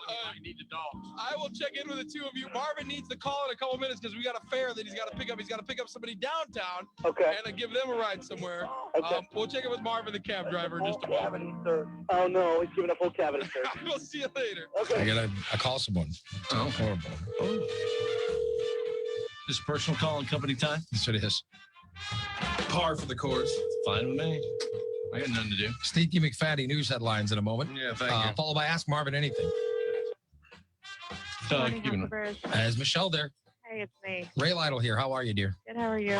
I need the dogs. I will check in with the two of you. Marvin needs to call in a couple minutes because we got a fare that he's got to pick up. He's got to pick up somebody downtown. Okay. And give them a ride somewhere. Okay. We'll check in with Marvin, the cab driver, in just a moment. Cavity, sir. Oh, no. He's giving a full cavity, sir. We'll see you later. Okay. I gotta call someone. Oh, horrible. This is personal call and company time. That's what it is. Par for the course. Fine with me. I got nothing to do. Stinky McFatty news headlines in a moment. Yeah, thank you. Followed by Ask Marvin Anything. Is Michelle there? Hey, it's me. Ray Lytle here. How are you, dear? Good, how are you?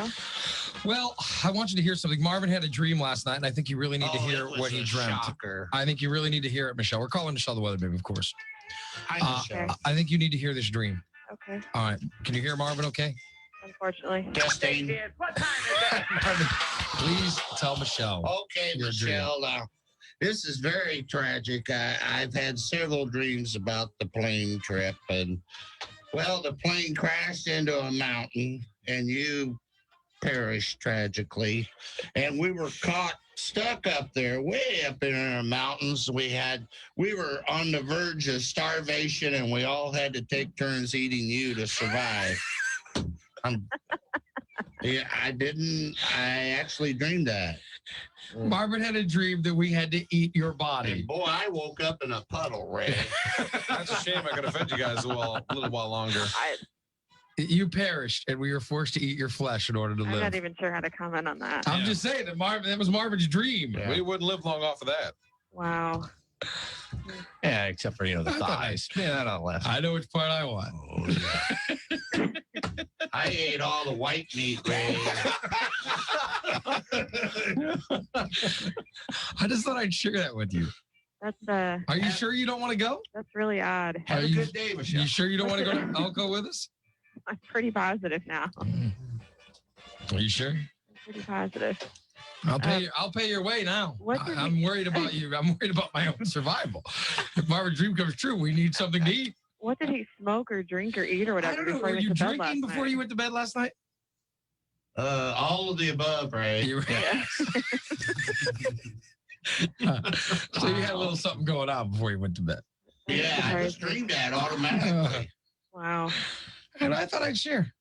Well, I want you to hear something. Marvin had a dream last night, and I think you really need to hear what he dreamt. Shocker. I think you really need to hear it, Michelle. We're calling Michelle the Weather Babe, of course. Hi, Michelle. I think you need to hear this dream. Okay, All right. Can you hear Marvin okay? unfortunately. Testing. Marvin, please tell Michelle. Okay, Your dream. Michelle. Now, this is very tragic. I've had several dreams about the plane trip, and well, the plane crashed into a mountain, and you perished tragically. And we were caught stuck up there, way up in our mountains. We were on the verge of starvation, and we all had to take turns eating you to survive. Yeah, I actually dreamed that. Marvin had a dream that we had to eat your body. And boy, I woke up in a puddle, Ray. That's a shame. I could have fed you guys a little while longer. You perished, and we were forced to eat your flesh in order to I'm live. not even sure how to comment on that. I'm just saying that was Marvin's dream. Yeah. We wouldn't live long off of that. Wow. Yeah, except for, the thighs. Yeah, not left. I know which part I want. Oh, yeah. I ate all the white meat, Ray. I just thought I'd share that with you. That's Are you sure you don't want to go? that's really odd. Have Are a you- good day, Michelle. You sure you don't want to go to Elko with us? I'm pretty positive now. Are you sure? I'm pretty positive. I'll pay your way now. What did I'm worried about you. I'm worried about my own survival. If Marvin's dream comes true, we need something to eat. What did he smoke or drink or eat or I whatever don't know. before Were he you went to bed drinking last before night? you went to bed last night? All of the above, Ray. You were- Yeah. So you had a little something going on before you went to bed. Yeah, I just dreamed that automatically. Wow. And I thought I'd share.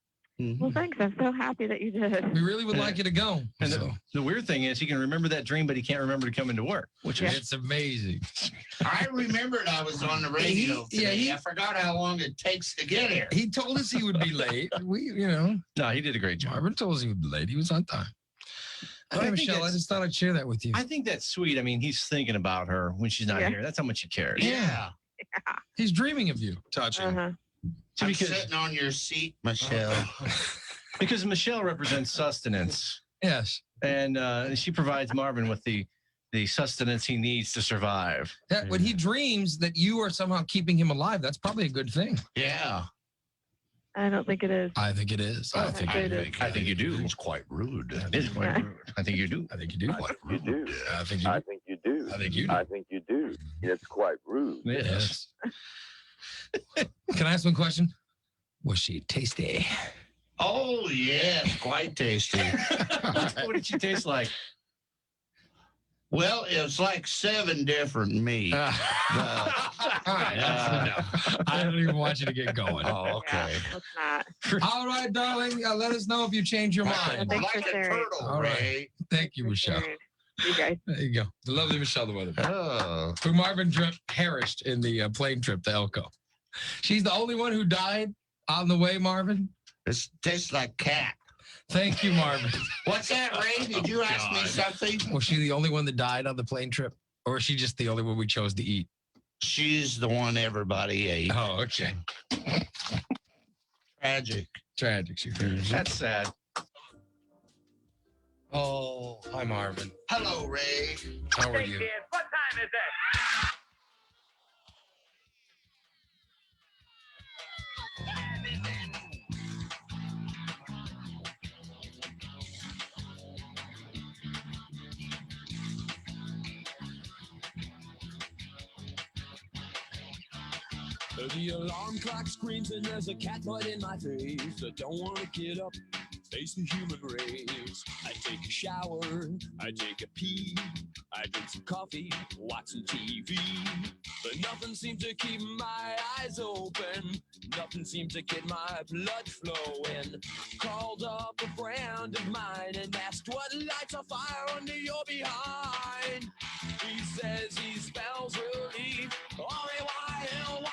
Well, thanks. I'm so happy that you did. We really would like you to go. And So, the weird thing is he can remember that dream, but he can't remember to come into work, which is it's amazing. I remembered I was on the radio today. I forgot how long it takes to get here. He told us he would be late. no, he did a great job. Marvin told us he would be late. He was on time. But I Hey, think Michelle, I that's- just thought I'd share that with you. I think that's sweet. I mean, he's thinking about her when she's not Yeah. here. That's how much he cares. Yeah. He's dreaming of you. Touching. Uh-huh. So I'm because, sitting on your seat, Michelle. because Michelle represents sustenance, Yes. and she provides Marvin with the sustenance he needs to survive. That when he dreams that you are somehow keeping him alive, that's probably a good thing. Yeah. I don't think it is. I think it is. I think it is. I think you do. It's quite rude. It is quite rude. I think you do. I think you do. You do. I think you I do. think you do. I think you do. I think you do. It's quite rude. Yes. Can I ask one question? Was she tasty? Oh, yes, quite tasty. What did she taste like? Well, it's like 7 different meats. All right, that's enough. I don't even want you to get going. Oh, okay. Yeah, let's not. All right, darling. Let us know if you change your mind. Thanks Like for a sharing. turtle, All right. Ray. Thank you, Michelle. Sharing. You guys. There you go. The lovely Michelle the Weather. Oh. Who Marvin perished in the plane trip to Elko. She's the only one who died on the way, Marvin. It tastes like cat. Thank you, Marvin. What's that, Ray? Did you ask me something? Was she the only one that died on the plane trip? Or is she just the only one we chose to eat? She's the one everybody ate. Oh, okay. Tragic. Tragic. She perished. That's sad. Oh, hi, Marvin. Hello, Ray. How are you? What time is it? The alarm clock screams and there's a cat butt in my face. I don't want to get up. face the human race. I take a shower, I take a pee, I drink some coffee, watch some TV. But nothing seems to keep my eyes open. Nothing seems to get my blood flowing. Called up a friend of mine and asked what lights a fire under your behind. He says he spells relief, RAYLYTLE.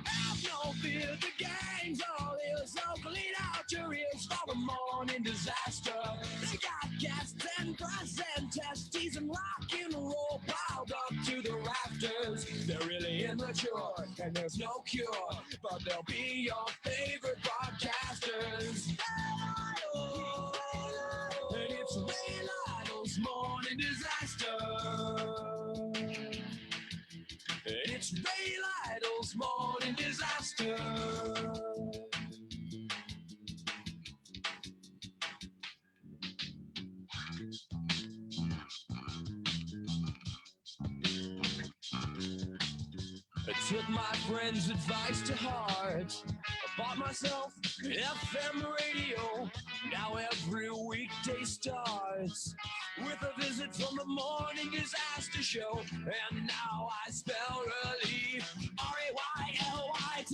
Have no fear, the gang's all is, so clean out your ears for the morning disaster. They got gas and brass and testes and rock and roll piled up to the rafters. They're really immature and there's no cure, but they'll be your favorite broadcasters. And it's Ray Lytle's morning disaster. And it's Ray Lytle's morning disaster. I took my friend's advice to heart. I bought myself an FM radio. Now every weekday starts with a visit from the morning disaster show. And now I spell relief, RAYLYTLE. Have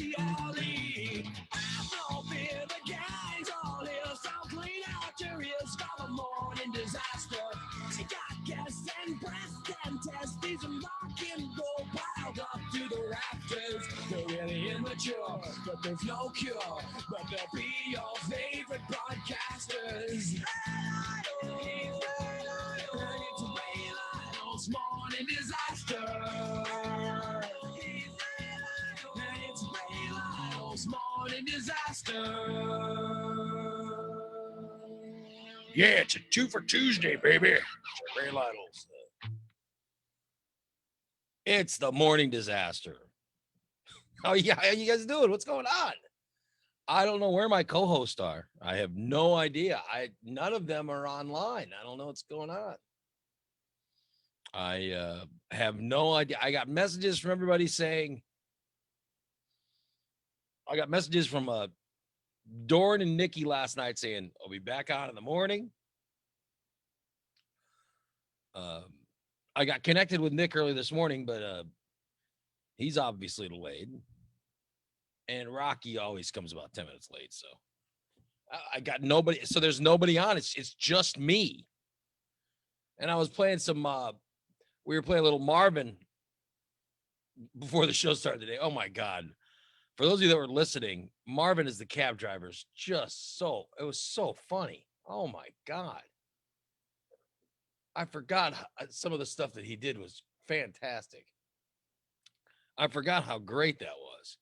no fear, the gang's all here, so clean out your ears for the morning disaster. They got gas and breast and testes and rock and roll piled up to the rafters. They're really immature, but there's no cure, but they'll be your favorite broadcasters. And it's Ray Lytle's morning disaster. And it's Ray Lytle's morning disaster. Yeah, it's a 2 for Tuesday, baby. Ray Lytle's. It's the morning disaster. How you guys doing? What's going on? I don't know where my co-hosts are. I have no idea. None of them are online. I don't know what's going on. I have no idea. I got messages from everybody saying, I got messages from Dorn and Nikki last night saying, I'll be back on in the morning. I got connected with Nick early this morning, but he's obviously delayed. And Rocky always comes about 10 minutes late. So I got nobody. So there's nobody on. It's just me. And I was playing some, we were playing a little Marvin before the show started today. Oh my God. For those of you that were listening, Marvin is the cab driver. It's just it was so funny. Oh my God. I forgot some of the stuff that he did was fantastic. I forgot how great that was.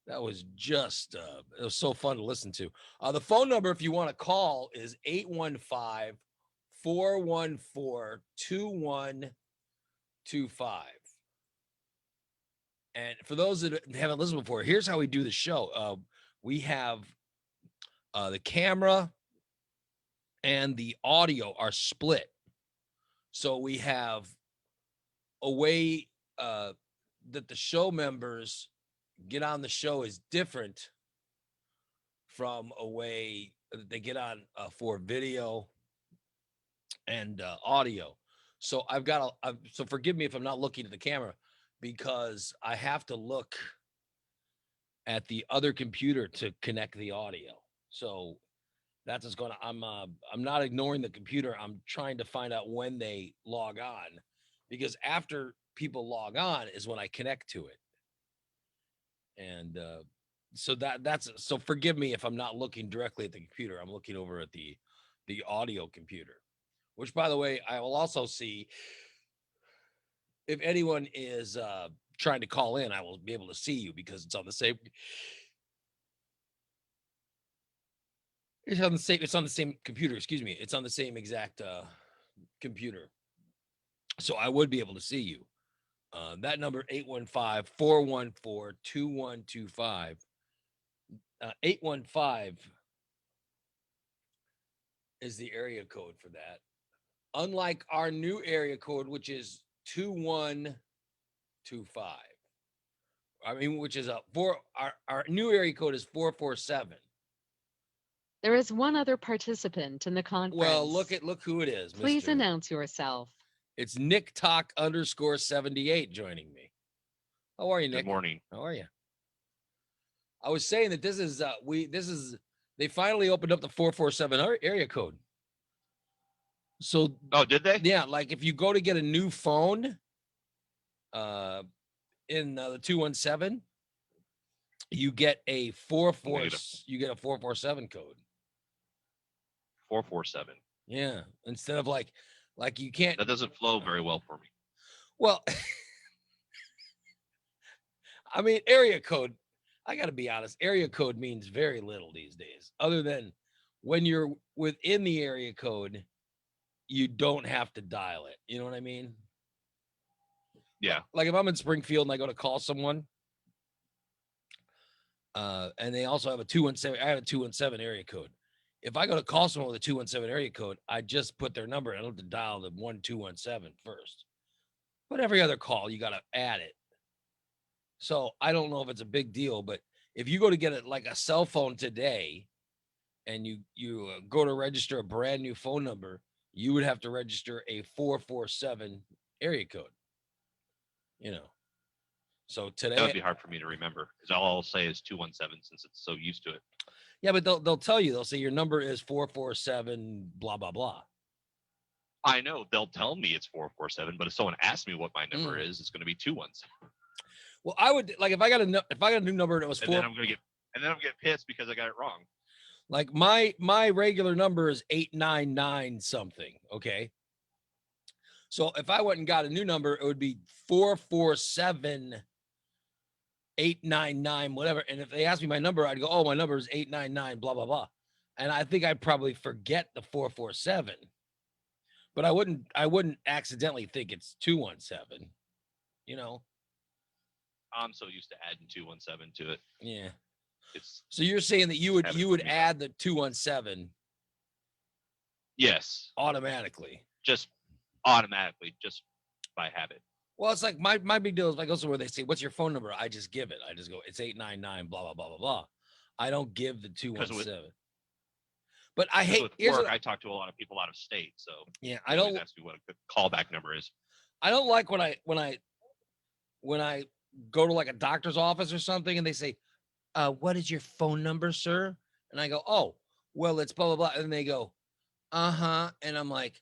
That was just, it was so fun to listen to. The phone number, if you want to call, is 815-414-2125. And for those that haven't listened before, here's how we do the show. We have the camera and the audio are split. So we have a way that the show members get on the show is different from a way that they get on for video and audio. So I've got so forgive me if I'm not looking at the camera because I have to look at the other computer to connect the audio. So that's what's going on. I'm not ignoring the computer. I'm trying to find out when they log on, because after people log on is when I connect to it. And so so forgive me if I'm not looking directly at the computer. I'm looking over at the audio computer, which, by the way, I will also see if anyone is trying to call in. I will be able to see you because it's on the same. It's on the same computer. Excuse me. It's on the same exact computer. So I would be able to see you. That number, 815-414-2125. 815 is the area code for that. Unlike our new area code, which is 2125. I mean, which is our new area code is 447. There is one other participant in the conference. Well, look who it is. Please Mr. announce yourself. It's Nick Talk _78 joining me. How are you, Nick? Good morning. How are you? I was saying that this is they finally opened up the 447 area code. So did they? Yeah, like if you go to get a new phone in the 217, you get a 447 code. 447. Yeah, instead of like you can't. That doesn't flow very well for me. Well, I mean, area code, I got to be honest, area code means very little these days, other than when you're within the area code, you don't have to dial it. You know what I mean? Yeah. Like if I'm in Springfield and I go to call someone, and they also have a 217, I have a 217 area code. If I go to call someone with a 217 area code, I just put their number. I don't have to dial the 1217 first. But every other call, you got to add it. So I don't know if it's a big deal, but if you go to get it like a cell phone today, and you go to register a brand new phone number, you would have to register a 447 area code. You know. So today That would be hard for me to remember because all I'll say is 217 since it's so used to it. Yeah, but they'll tell you, they'll say your number is 447, blah, blah, blah. I know they'll tell me it's 447, but if someone asks me what my number is, it's going to be 217. Well, I would like if I got a new number and it was And then I'm going to get pissed because I got it wrong. Like my regular number is 899 something. Okay. So if I went and got a new number, it would be 447 899, whatever. And if they asked me my number, I'd go, oh, my number is 899, blah, blah, blah. And I think I'd probably forget the 447, but I wouldn't accidentally think it's 217, you know? I'm so used to adding 217 to it. Yeah. It's so you're saying that you would add the 217. Yes. Automatically. Just automatically, just by habit. Well, it's like my big deal is if I go somewhere, they say, what's your phone number? I just give it. I just go, it's 899, blah, blah, blah, blah, blah. I don't give the 217. But I hate work. I talk to a lot of people out of state. So yeah, I don't ask me what a good callback number is. I don't like when I go to like a doctor's office or something and they say, what is your phone number, sir? And I go, oh, well, it's blah, blah, blah. And they go, uh-huh. And I'm like,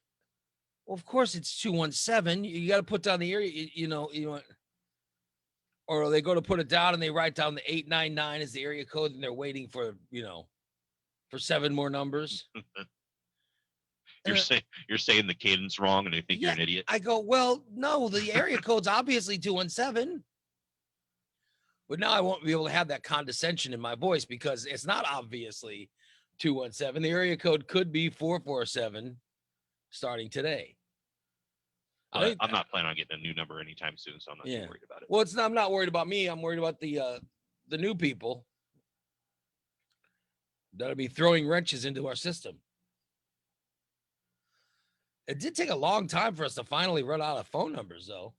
well, of course it's 217. You got to put down the area, you want, or they go to put it down and they write down the 899 as the area code and they're waiting for, for 7 more numbers. You're saying the cadence wrong and they think you're an idiot. I go, well, no, the area code's obviously 217. But now I won't be able to have that condescension in my voice because it's not obviously 217. The area code could be 447 starting today. I'm not planning on getting a new number anytime soon, so I'm not too worried about it. Well, I'm not worried about me. I'm worried about the new people that'll be throwing wrenches into our system. It did take a long time for us to finally run out of phone numbers, though.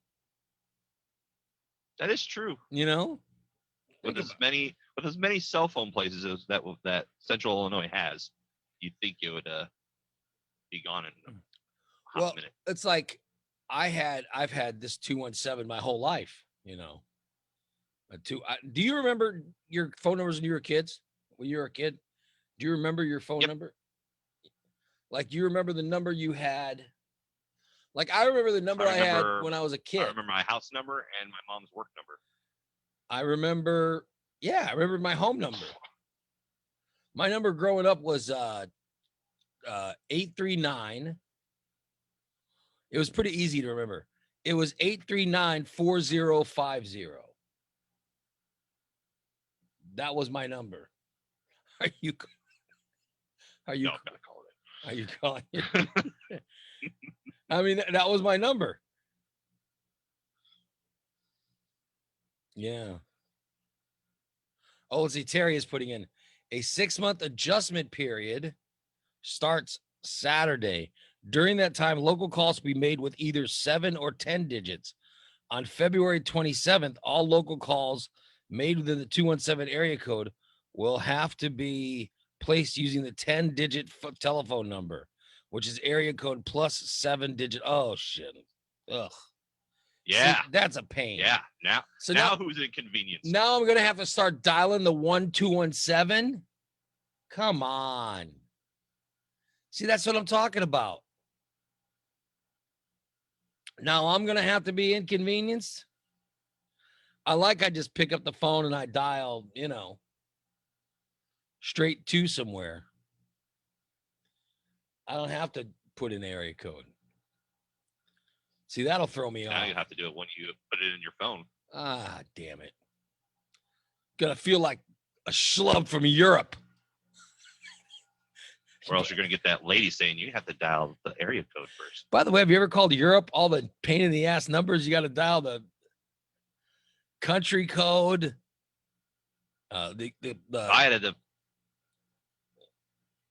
That is true. With as many cell phone places as that Central Illinois has, you'd think it would be gone in a hot minute. It's like I've had this 217 my whole life. Do you remember your phone numbers when you were kids? When you were a kid, do you remember your phone number? Like, do you remember the number you had? Like, I remember the number I had when I was a kid. I remember my house number and my mom's work number. I remember my home number. My number growing up was 839. It was pretty easy to remember. It was 839-4050. That was my number. Are you No, I'm gonna call it. Are you calling it? I mean, that was my number. Yeah. Oh, let's see. Terry is putting in a 6-month adjustment period starts Saturday. During that time, local calls will be made with either 7 or 10 digits. On February 27th, all local calls made within the 217 area code will have to be placed using the 10-digit telephone number, which is area code plus 7-digit. Oh shit. Ugh. Yeah. See, that's a pain. Yeah. Now, So now now, who's inconvenienced? now I'm gonna have to start dialing the 1217. Come on. See, that's what I'm talking about. Now I'm gonna have to be inconvenienced. I just pick up the phone and I dial, straight to somewhere. I don't have to put in area code. See, that'll throw me Now off. you have to do it when you put it in your phone. Ah, damn it. Gonna feel like a schlub from Europe. Or else you're going to get that lady saying you have to dial the area code first. By the way, have you ever called Europe? All the pain in the ass numbers, you got to dial the country code. The I had to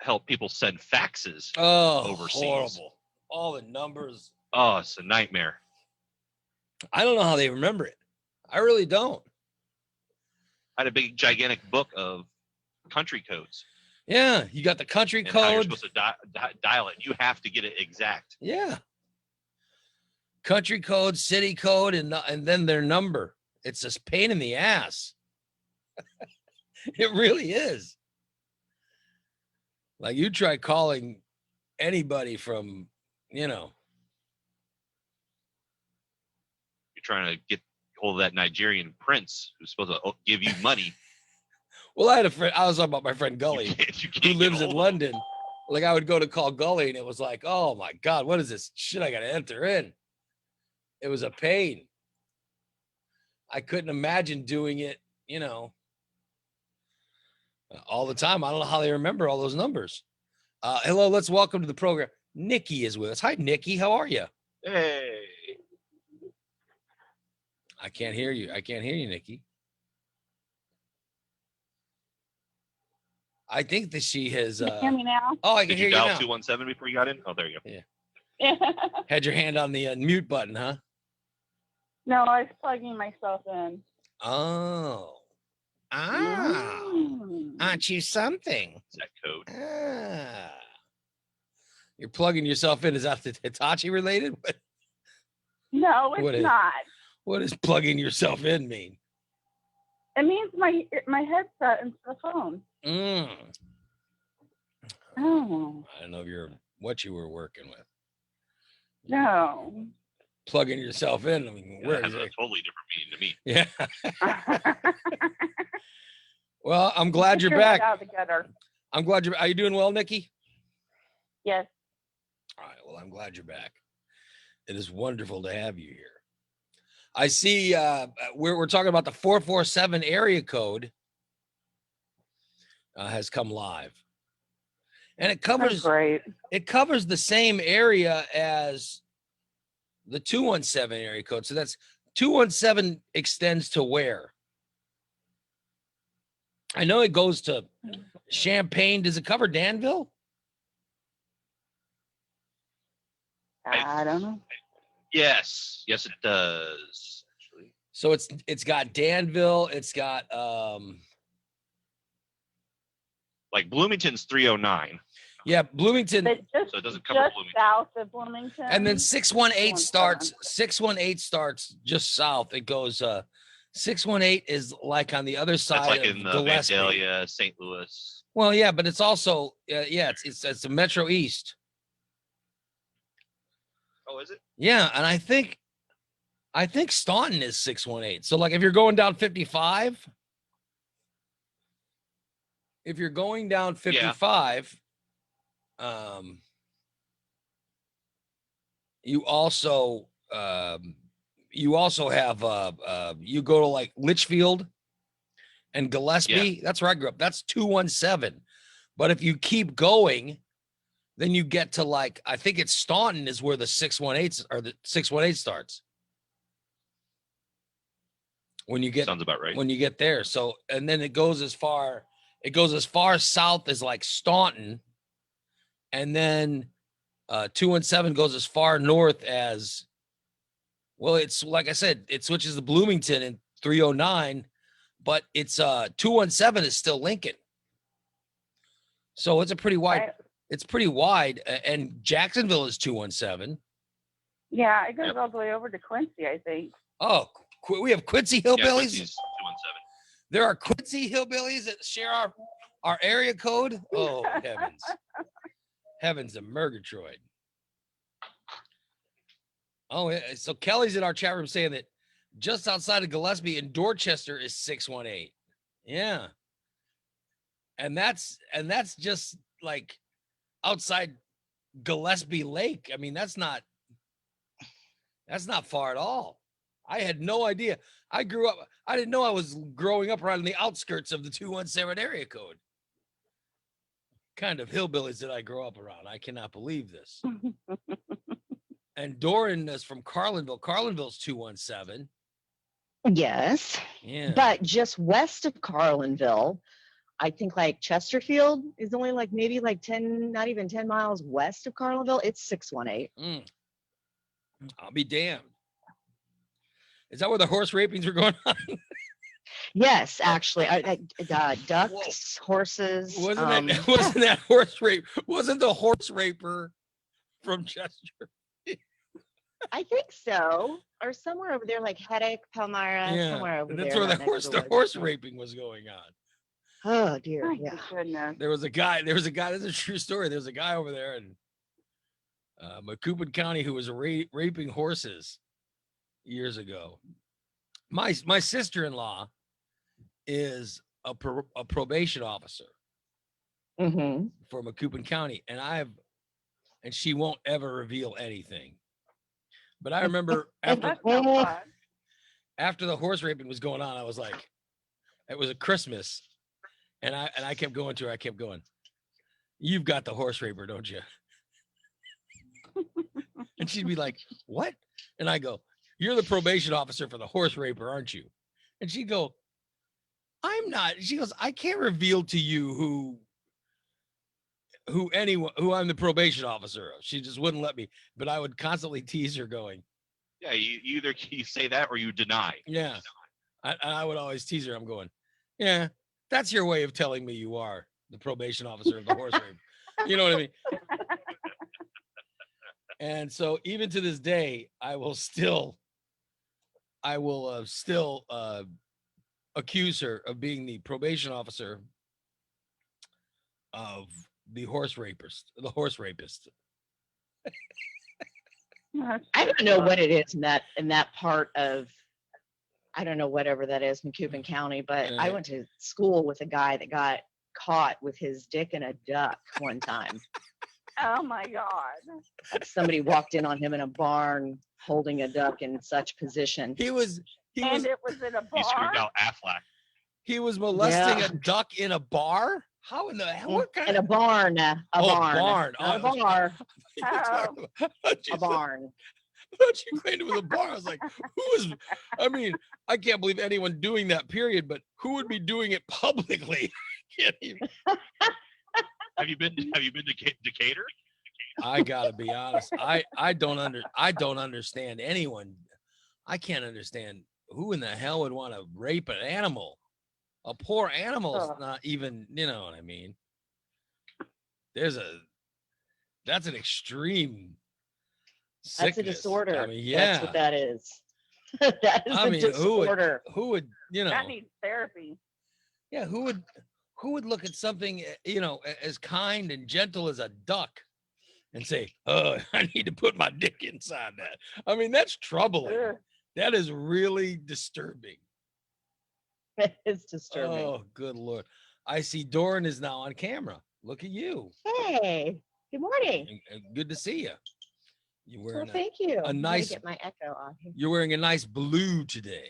help people send faxes overseas. Horrible. All the numbers. Oh, it's a nightmare. I don't know how they remember it. I really don't. I had a big, gigantic book of country codes. Yeah, you got the country And how you're code. supposed to dial it. You have to get it exact. Yeah. Country code, city code, and then their number. It's just pain in the ass. It really is. Like you try calling anybody from, You're trying to get hold of that Nigerian prince who's supposed to give you money. Well, I had a friend. I was talking about my friend Gully, You who can't lives get in hold of him. London. Like I would go to call Gully, and it was like, oh my God, what is this shit I got to enter in? It was a pain. I couldn't imagine doing it, all the time. I don't know how they remember all those numbers. Hello, let's welcome to the program. Nikki is with us. Hi, Nikki. How are you? Hey. I can't hear you. Nikki. I think that she has. Can you hear me now? Oh, I can Did hear you you dial now. 217 before you got in? Oh, there you go. Yeah. Had your hand on the mute button, huh? No, I was plugging myself in. Oh. Ah. Aren't you something? Is that code? Ah. You're plugging yourself in. Is that the Hitachi related? No, it's What is- not. What does plugging yourself in mean? It means my headset into the phone. Mm. Oh, I don't know what you were working with. no. Plugging yourself in. I mean, Yeah, where that is has a it? totally different meaning to me. Yeah. Well, I'm glad you're Figure it back. out together. I'm glad you're. Are you doing well, Nikki? Yes. All right. Well, I'm glad you're back. It is wonderful to have you here. I see we're talking about the 447 area code has come live. And it That's great. covers the same area as the 217 area code. So that's 217 extends to where? I know it goes to Champaign. Does it cover Danville? I don't know. Yes. Yes, it does. Actually. So it's got Danville, it's got Like Bloomington's 309. yeah, Bloomington, But just, So it doesn't cover just Bloomington. south of Bloomington. and then 618 starts 617. 618 starts just south. It goes 618 is like on the other side That's like of in Gillespie. Vandalia, St. Louis. Well, yeah, but it's also it's the Metro East. Oh, is it? Yeah, and I think Staunton is 618. So like if you're going down 55, you also have you go to like Litchfield and Gillespie. That's where I grew up. That's 217. But if you keep going, then you get to like I think it's Staunton is where the 618 or the 618 starts. When you get Sounds about right. when you get there. So and then it goes as far south as like Staunton, and then 217 goes as far north as well, it's like I said, it switches to Bloomington in 309, but it's 217 is still Lincoln. So it's a pretty wide. Right. It's pretty wide, and Jacksonville is 217. Yeah, it goes all the way over to Quincy, I think. Oh, we have Quincy Yeah, hillbillies. Quincy's 217. There are Quincy hillbillies that share our area code. Oh heavens, heavens of Murgatroyd. Oh, yeah. So Kelly's in our chat room saying that just outside of Gillespie in Dorchester is 618. Yeah, and that's just like outside Gillespie Lake. I mean, that's not far at all. I had no idea. I didn't know I was growing up right on the outskirts of the 217 area code. Kind of hillbillies that I grow up around. I cannot believe this. And Doran is from Carlinville. Carlinville's 217. Yes. Yeah. But just west of Carlinville, I think like Chesterfield is only like maybe like 10, not even 10 miles west of Carlinville. It's 618. I'll be damned. Is that where the horse rapings were going on? Yes, actually. Ducks, horses. Wasn't that horse rape? Wasn't the horse raper from Chester? I think so. Or somewhere over there, like Headache, Palmyra, somewhere over that's there. where right the next to horse raping was going on. Oh dear. Oh, Yeah. goodness. There was a guy. That's a true story. There was a guy over there in Macoupin County who was raping horses years ago. My sister-in-law is a probation officer for Macoupin County, and she won't ever reveal anything. But I remember after the horse raping was going on, I was like, it was a Christmas, and I kept going to her. I kept going, "You've got the horse raper, don't you?" And she'd be like, "What?" And I go, "You're the probation officer for the horse raper, aren't you?" And she'd go, "I'm not." She goes, "I can't reveal to you who I'm the probation officer of." She just wouldn't let me, but I would constantly tease her going, Yeah, you either you say that or you deny. yeah. I would always tease her. I'm going, yeah, that's your way of telling me you are the probation officer of the horse rape. You know what I mean? And so even to this day, I will still accuse her of being the probation officer of the horse rapist. I don't know what it is in that part of, I don't know, whatever that is, Macoupin County, but I went to school with a guy that got caught with his dick in a duck one time. Oh my God. Somebody walked in on him in a barn holding a duck in such position. It was in a bar. He screamed out Aflac. He was molesting a duck in a bar? How in the hell? What kind in a barn? A barn. Oh, Not a bar. A barn. I thought you claimed it was a bar. I was like, I mean, I can't believe anyone doing that, period, but who would be doing it publicly? Can't even. Have you been to Decatur? I gotta be honest. I don't understand anyone. I can't understand who in the hell would want to rape an animal. A poor animal's not even, you know what I mean? That's an extreme sickness. That's a disorder. I mean, yeah. That's what that is. That is a disorder. Who would, you know? That needs therapy. Yeah, who would look at something, you know, as kind and gentle as a duck and say, "Oh, I need to put my dick inside that." I mean, that's troubling. Ugh. That is really disturbing. It's disturbing. Oh, good Lord. I see Doran is now on camera. Look at you. Hey, good morning. Good to see you. You're wearing thank you. a I'm nice, gonna get my echo off here. You're wearing a nice blue today.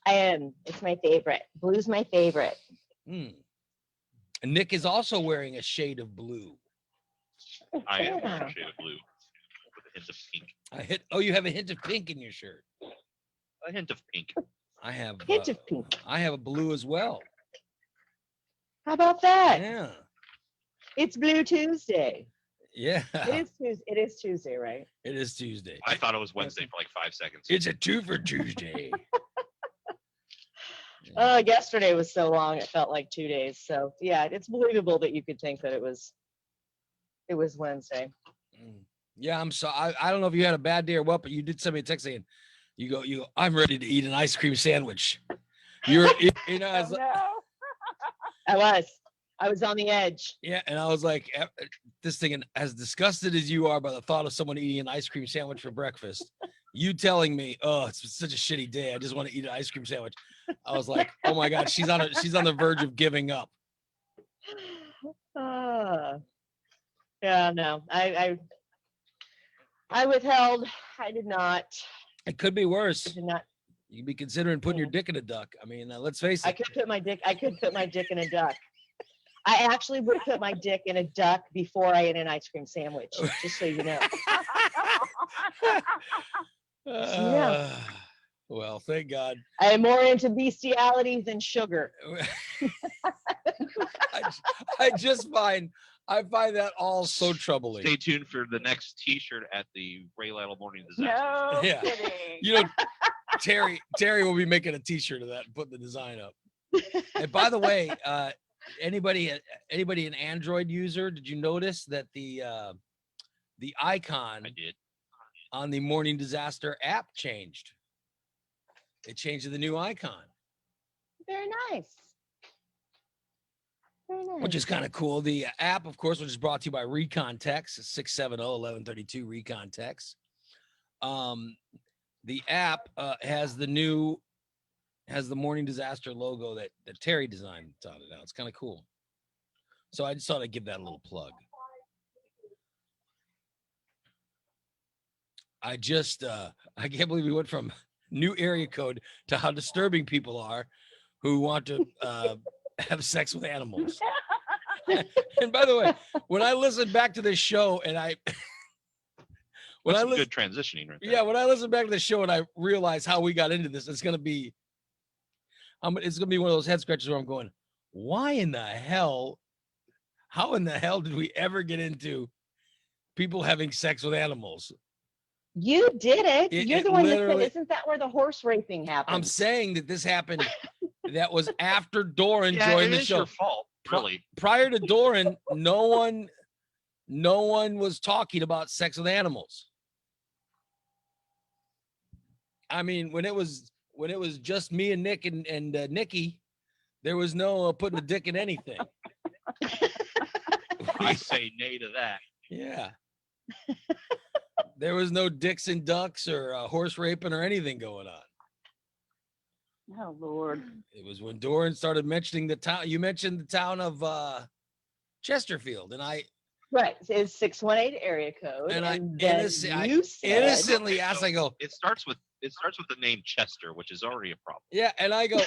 I am. It's my favorite. Blue's my favorite. And Nick is also wearing a shade of blue. I am wearing a shade of blue with a hint of pink. You have a hint of pink in your shirt. A hint of pink. I have hint of pink. I have a blue as well. How about that? Yeah. It's Blue Tuesday. Yeah. It is Tuesday, right? It is Tuesday. I thought it was Wednesday for like 5 seconds. It's a 2 for Tuesday. Yesterday was so long it felt like 2 days. So yeah, it's believable that you could think that it was Wednesday. Yeah, I'm so I don't know if you had a bad day or what, but you did send me a text saying, you go, I'm ready to eat an ice cream sandwich. You know, as, I was on the edge. yeah, and I was like, this thing, and as disgusted as you are by the thought of someone eating an ice cream sandwich for breakfast, you telling me, oh, it's such a shitty day, I just want to eat an ice cream sandwich. I was like, oh my God, she's on the verge of giving up. Yeah, no, I withheld. I did not. It could be worse. I did not. You'd be considering putting your dick in a duck. I mean, let's face it. I could put my dick in a duck. I actually would put my dick in a duck before I ate an ice cream sandwich, just so you know. Yeah. Well, thank God. I am more into bestiality than sugar. I find that all so troubling. Stay tuned for the next T-shirt at the Ray Lytle Morning Disaster. No Yeah. kidding. You know, Terry will be making a T-shirt of that and putting the design up. And by the way, anybody an Android user, did you notice that the icon on the Morning Disaster app changed? It changed to the new icon. Very nice. Very nice. Which is kind of cool. The app, of course, which is brought to you by Recon Text, 670-1132 Recon Text. The app has the Morning Disaster logo that Terry designed on it now. It's kind of cool. So I just thought I'd give that a little plug. I can't believe we went from new area code to how disturbing people are who want to have sex with animals. And by the way, when I listen back to this show and good transitioning right there. Yeah, when I listen back to the show and I realize how we got into this, it's gonna be one of those head scratches where I'm going, how in the hell did we ever get into people having sex with animals? You did it. You're the one that said, literally- isn't that where the horse raping happened? I'm saying that this happened. That was after Doran Yeah, joined it the is show. your fault, really. Prior to Doran, no one was talking about sex with animals. I mean, when it was just me and Nick and Nikki, there was no putting a dick in anything. I say nay to that. Yeah. There was no dicks and ducks or horse raping or anything going on. Oh Lord. It was when Doran started mentioning the town. You mentioned the town of Chesterfield, and I Right. It's 618 area code. And I then you said, innocently asked, I go, It starts with the name Chester, which is already a problem. yeah, and I go,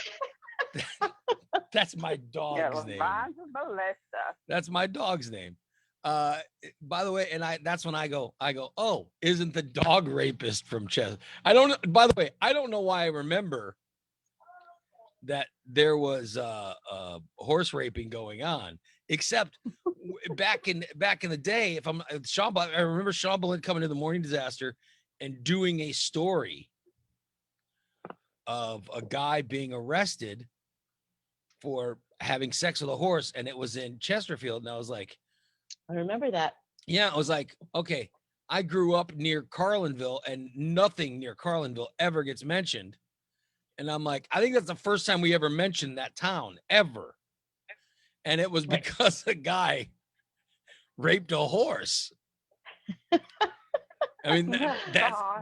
that's my dog's Yeah, name. mine's a molester. That's my dog's name. By the way, and that's when I go, oh, isn't the dog rapist from Chester? By the way, I don't know why I remember that there was horse raping going on, except back in the day, I remember Sean Boleyn coming to the Morning Disaster and doing a story of a guy being arrested for having sex with a horse, and it was in Chesterfield, and I was like, I remember that. yeah, I was like, okay, I grew up near Carlinville, and nothing near Carlinville ever gets mentioned. And I'm like, I think that's the first time we ever mentioned that town ever. And it was because a guy raped a horse. I mean,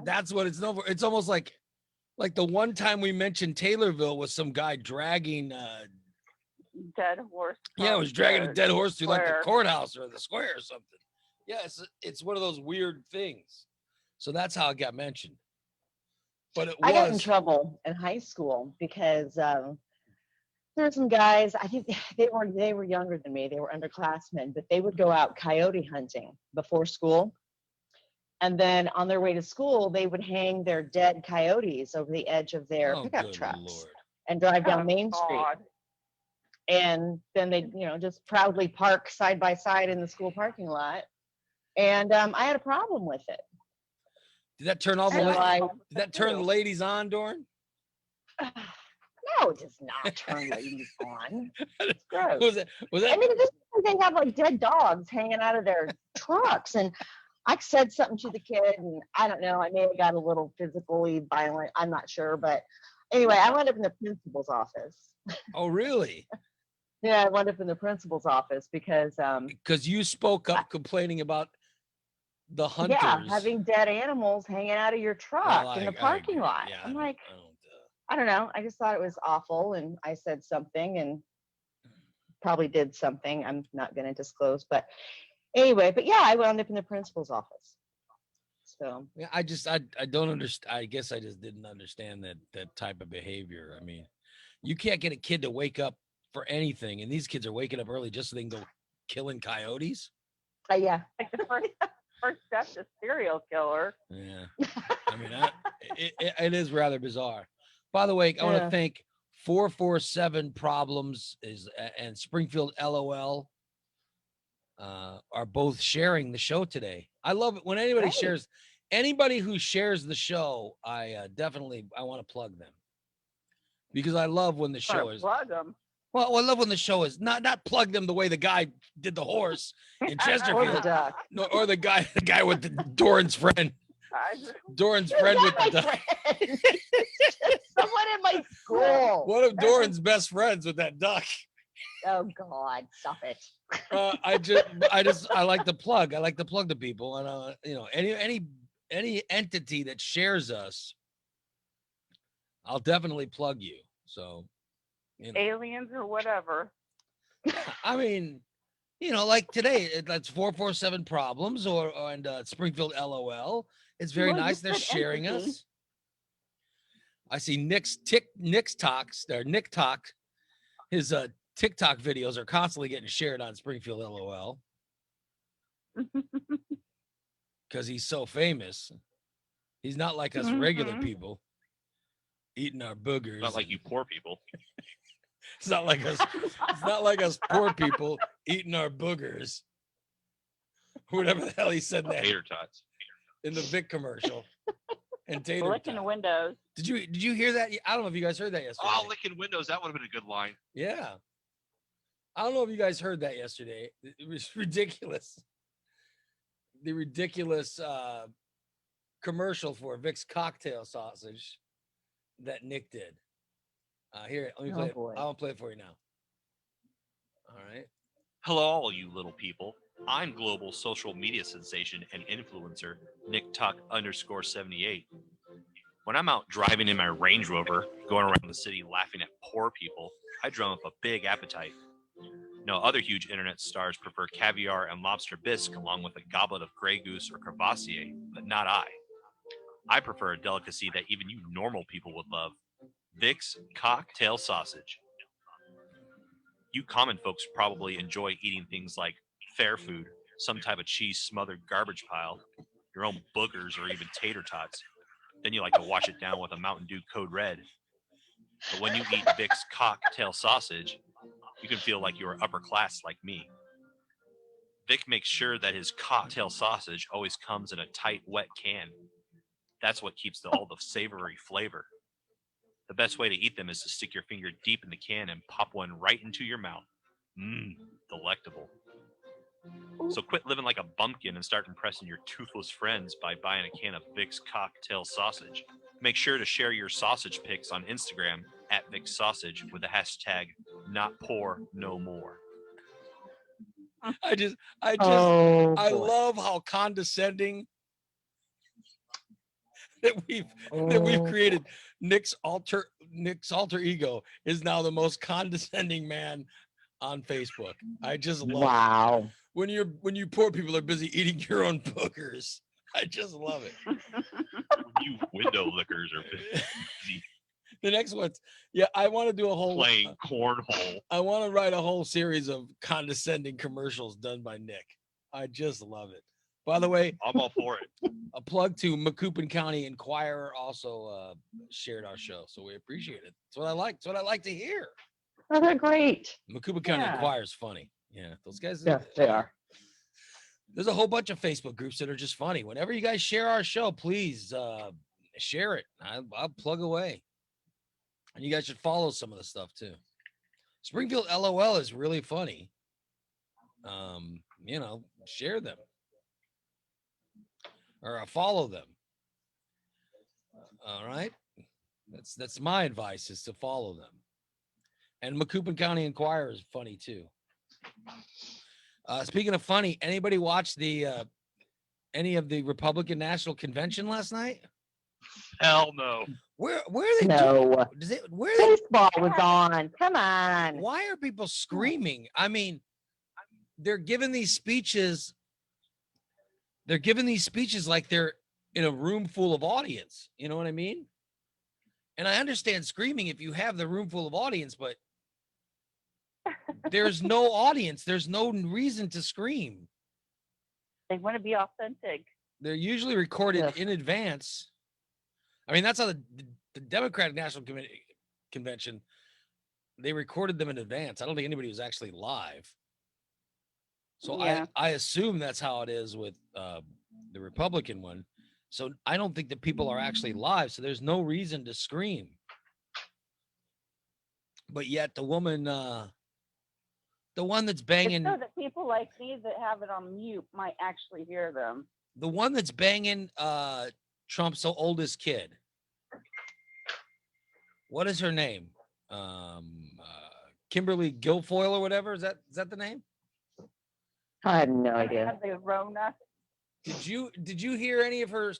that's what it's known for. It's almost like the one time we mentioned Taylorville was some guy dragging Dead horse. yeah, it was dragging a dead horse through like the square. courthouse or the square or something. Yeah, it's one of those weird things. So that's how it got mentioned. But I got in trouble in high school because there were some guys, I think they were younger than me. They were underclassmen, but they would go out coyote hunting before school. And then on their way to school, they would hang their dead coyotes over the edge of their pickup trucks and drive down Main Street. And then they, just proudly park side by side in the school parking lot. And I had a problem with it. Did that turn the ladies on, Doran? No, it does not turn ladies on. It's gross. Was that? I mean, this they have like dead dogs hanging out of their trucks, and I said something to the kid, and I don't know. I may have got a little physically violent. I'm not sure, but anyway, I wound up in the principal's office. Oh, really? Yeah, I wound up in the principal's office because you spoke up complaining about the hunters. yeah, having dead animals hanging out of your truck in the parking lot. Yeah, I'm like, I don't know. I just thought it was awful, and I said something, and probably did something. I'm not going to disclose, but anyway. But yeah, I wound up in the principal's office. So yeah, I don't understand. I guess I just didn't understand that type of behavior. I mean, you can't get a kid to wake up for anything, and these kids are waking up early just so they can go killing coyotes. Yeah, like the first step to serial killer. Yeah, I mean, it is rather bizarre. By the way, I want to thank 447 Problems and Springfield LOL are both sharing the show today. I love it when anybody shares. Anybody who shares the show, I want to plug them because I love when the show is. Plug them. Well, I love when the show is not plug them the way the guy did the horse in Chesterfield, or the duck, or the guy with the Doran's friend. Doran's friend with the duck. Someone in my school. One of Doran's best friends with that duck. Oh God, stop it. I like to plug. I like to plug the people, and any entity that shares us, I'll definitely plug you. So, aliens or whatever. I mean, like today, that's 447 Problems and Springfield LOL. It's very nice. They're sharing us. I see Nick Talk. His TikTok videos are constantly getting shared on Springfield LOL because he's so famous. He's not like us regular people eating our boogers. Not like you poor people. It's not like us. It's not like us poor people eating our boogers. Whatever the hell he said that. Tater tots. In the Vic commercial. And tater licking the windows. Did you hear that? I don't know if you guys heard that yesterday. Oh, licking windows. That would have been a good line. Yeah. I don't know if you guys heard that yesterday. It was ridiculous. The ridiculous commercial for Vic's cocktail sausage that Nick did. Here, let me play it. I'll play it for you now. All right. Hello, all you little people. I'm global social media sensation and influencer Nick Tuck _78. When I'm out driving in my Range Rover, going around the city laughing at poor people, I drum up a big appetite. No, other huge internet stars prefer caviar and lobster bisque along with a goblet of Grey Goose or Crevassier, but not I. I prefer a delicacy that even you normal people would love, Vic's cocktail sausage. You common folks probably enjoy eating things like fair food, some type of cheese smothered garbage pile, your own boogers, or even tater tots. Then you like to wash it down with a Mountain Dew Code Red. But when you eat Vic's cocktail sausage, you can feel like you're upper class like me. Vic makes sure that his cocktail sausage always comes in a tight, wet can. That's what keeps all the savory flavor. The best way to eat them is to stick your finger deep in the can and pop one right into your mouth. Mmm, delectable. So quit living like a bumpkin and start impressing your toothless friends by buying a can of Vic's cocktail sausage. Make sure to share your sausage pics on Instagram at Vic's Sausage with the hashtag #NotPoorNoMore. I love how condescending that we've created. Nick's alter ego is now the most condescending man on Facebook. I just love it. When you poor people are busy eating your own boogers. I just love it. You window lickers are busy. The next one's, I want to do a whole playing cornhole. I want to write a whole series of condescending commercials done by Nick. I just love it. By the way, I'm all for it. A plug to Macoupin County Inquirer also shared our show, so we appreciate it. That's what I like. That's what I like to hear. Oh, they're great. Macoupin County Inquirer is funny. Yeah, those guys. Yeah, they are. There's a whole bunch of Facebook groups that are just funny. Whenever you guys share our show, please share it. I'll plug away. And you guys should follow some of the stuff too. Springfield LOL is really funny. Share them or follow them. All right. That's my advice, is to follow them. And Macoupin County Inquirer is funny too. Speaking of funny, anybody watch any of the Republican National Convention last night? Hell no. Where are they? No. Where are they? Baseball was on. Come on. Why are people screaming? I mean, they're giving these speeches. They're giving these speeches like they're in a room full of audience. You know what I mean? And I understand screaming if you have the room full of audience, but there's no audience. There's no reason to scream. They want to be authentic. They're usually recorded in advance. I mean, that's how the Democratic National Convention, they recorded them in advance. I don't think anybody was actually live. So Yeah. I assume that's how it is with the Republican one. So I don't think that people are actually live. So there's no reason to scream. But yet the woman, the one that's banging, It's so that people like me that have it on mute might actually hear them. the one that's banging Trump's oldest kid. What is her name? Kimberly Guilfoyle or whatever. Is that the name? I have no idea. Have the Rona. Did you hear any of her?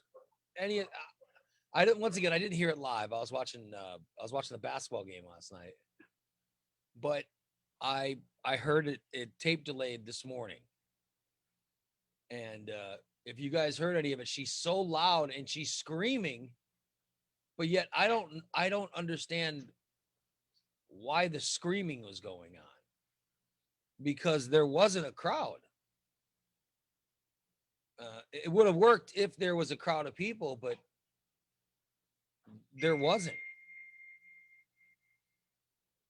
I didn't. Once again, I didn't hear it live. I was watching the basketball game last night, but I heard it tape delayed this morning. And if you guys heard any of it, she's so loud and she's screaming, but yet I don't understand why the screaming was going on, because there wasn't a crowd. It would have worked if there was a crowd of people, but there wasn't.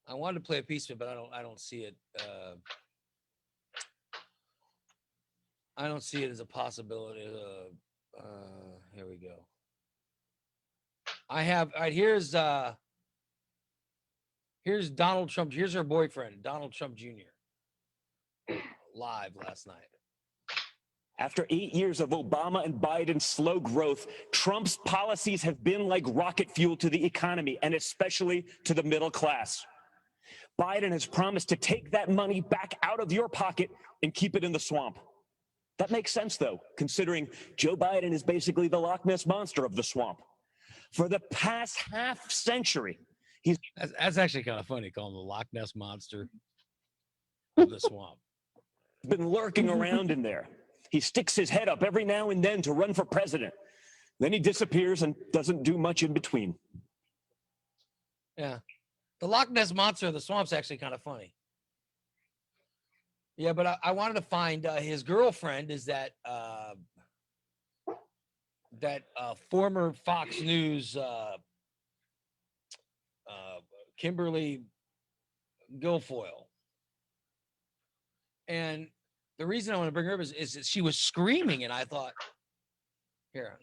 I wanted to play a piece of it, but I don't see it. I don't see it as a possibility. Here we go. I have, all right, here's Donald Trump. Here's her boyfriend, Donald Trump Jr. live last night. After 8 years of Obama and Biden's slow growth, Trump's policies have been like rocket fuel to the economy, and especially to the middle class. Biden has promised to take that money back out of your pocket and keep it in the swamp. That makes sense, though, considering Joe Biden is basically the Loch Ness Monster of the swamp. For the past half century, That's actually kind of funny, calling him the Loch Ness Monster of the swamp. Been lurking around in there. He sticks his head up every now and then to run for president. Then he disappears and doesn't do much in between. Yeah. The Loch Ness Monster of the swamp's actually kind of funny. Yeah, but I wanted to find his girlfriend is that former Fox News Kimberly Guilfoyle. And the reason I want to bring her up is that she was screaming, and I thought, here,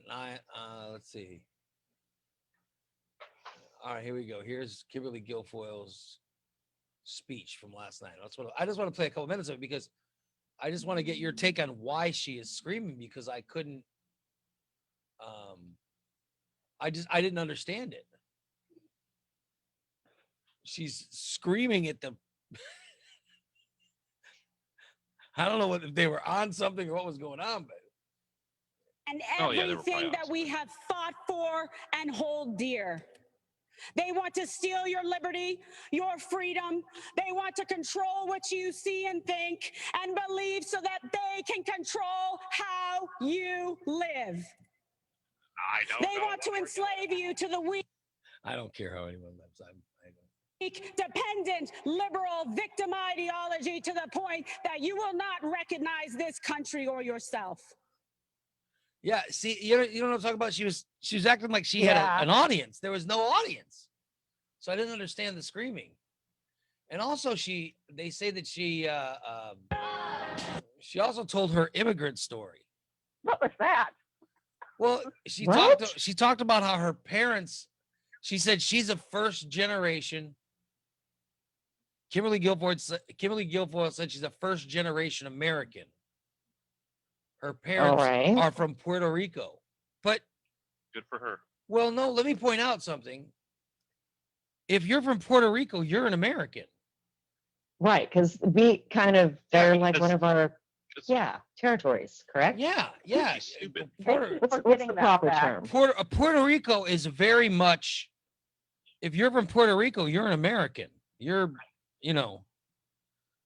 let's see. All right, here we go. Here's Kimberly Guilfoyle's speech from last night. I just want to play a couple minutes of it because I just want to get your take on why she is screaming, because I couldn't. I didn't understand it. She's screaming at the. I don't know if they were on something or what was going on, but. And everything that we have fought for and hold dear. They want to steal your liberty, your freedom. They want to control what you see and think and believe so that they can control how you live. They want to enslave you to the weak. I don't care how anyone lives. Dependent, liberal, victim ideology to the point that you will not recognize this country or yourself. Yeah, see, you know what I'm talking about? She was acting like she had an audience. There was no audience. So I didn't understand the screaming. And also they say that she also told her immigrant story. What was that? Well, she talked about how her parents, She said she's a first generation. Kimberly Guilfoyle said she's a first generation American. Her parents right. are from Puerto Rico. But Good for her. well, no, let me point out something. If you're from Puerto Rico, you're an American. Right, because we they're like one because- of our territories, correct? Yeah, yeah. Stupid. What's the proper term? Puerto Rico is very much, if you're from Puerto Rico, you're an American. You're,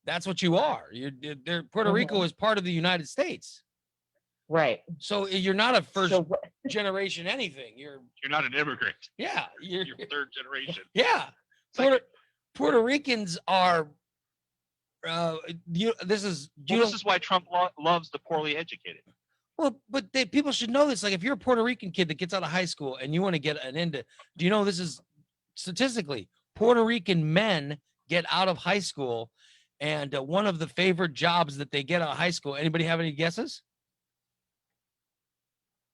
that's what you are. Puerto Rico is part of the United States. Right. So you're not a first generation anything. You're not an immigrant. Yeah. You're third generation. Yeah. Puerto Ricans are, this is why Trump loves the poorly educated. Well, but people should know this. Like, if you're a Puerto Rican kid that gets out of high school and you want to get an into, do you know this is statistically Puerto Rican men get out of high school, and one of the favorite jobs that they get out of high school. Anybody have any guesses?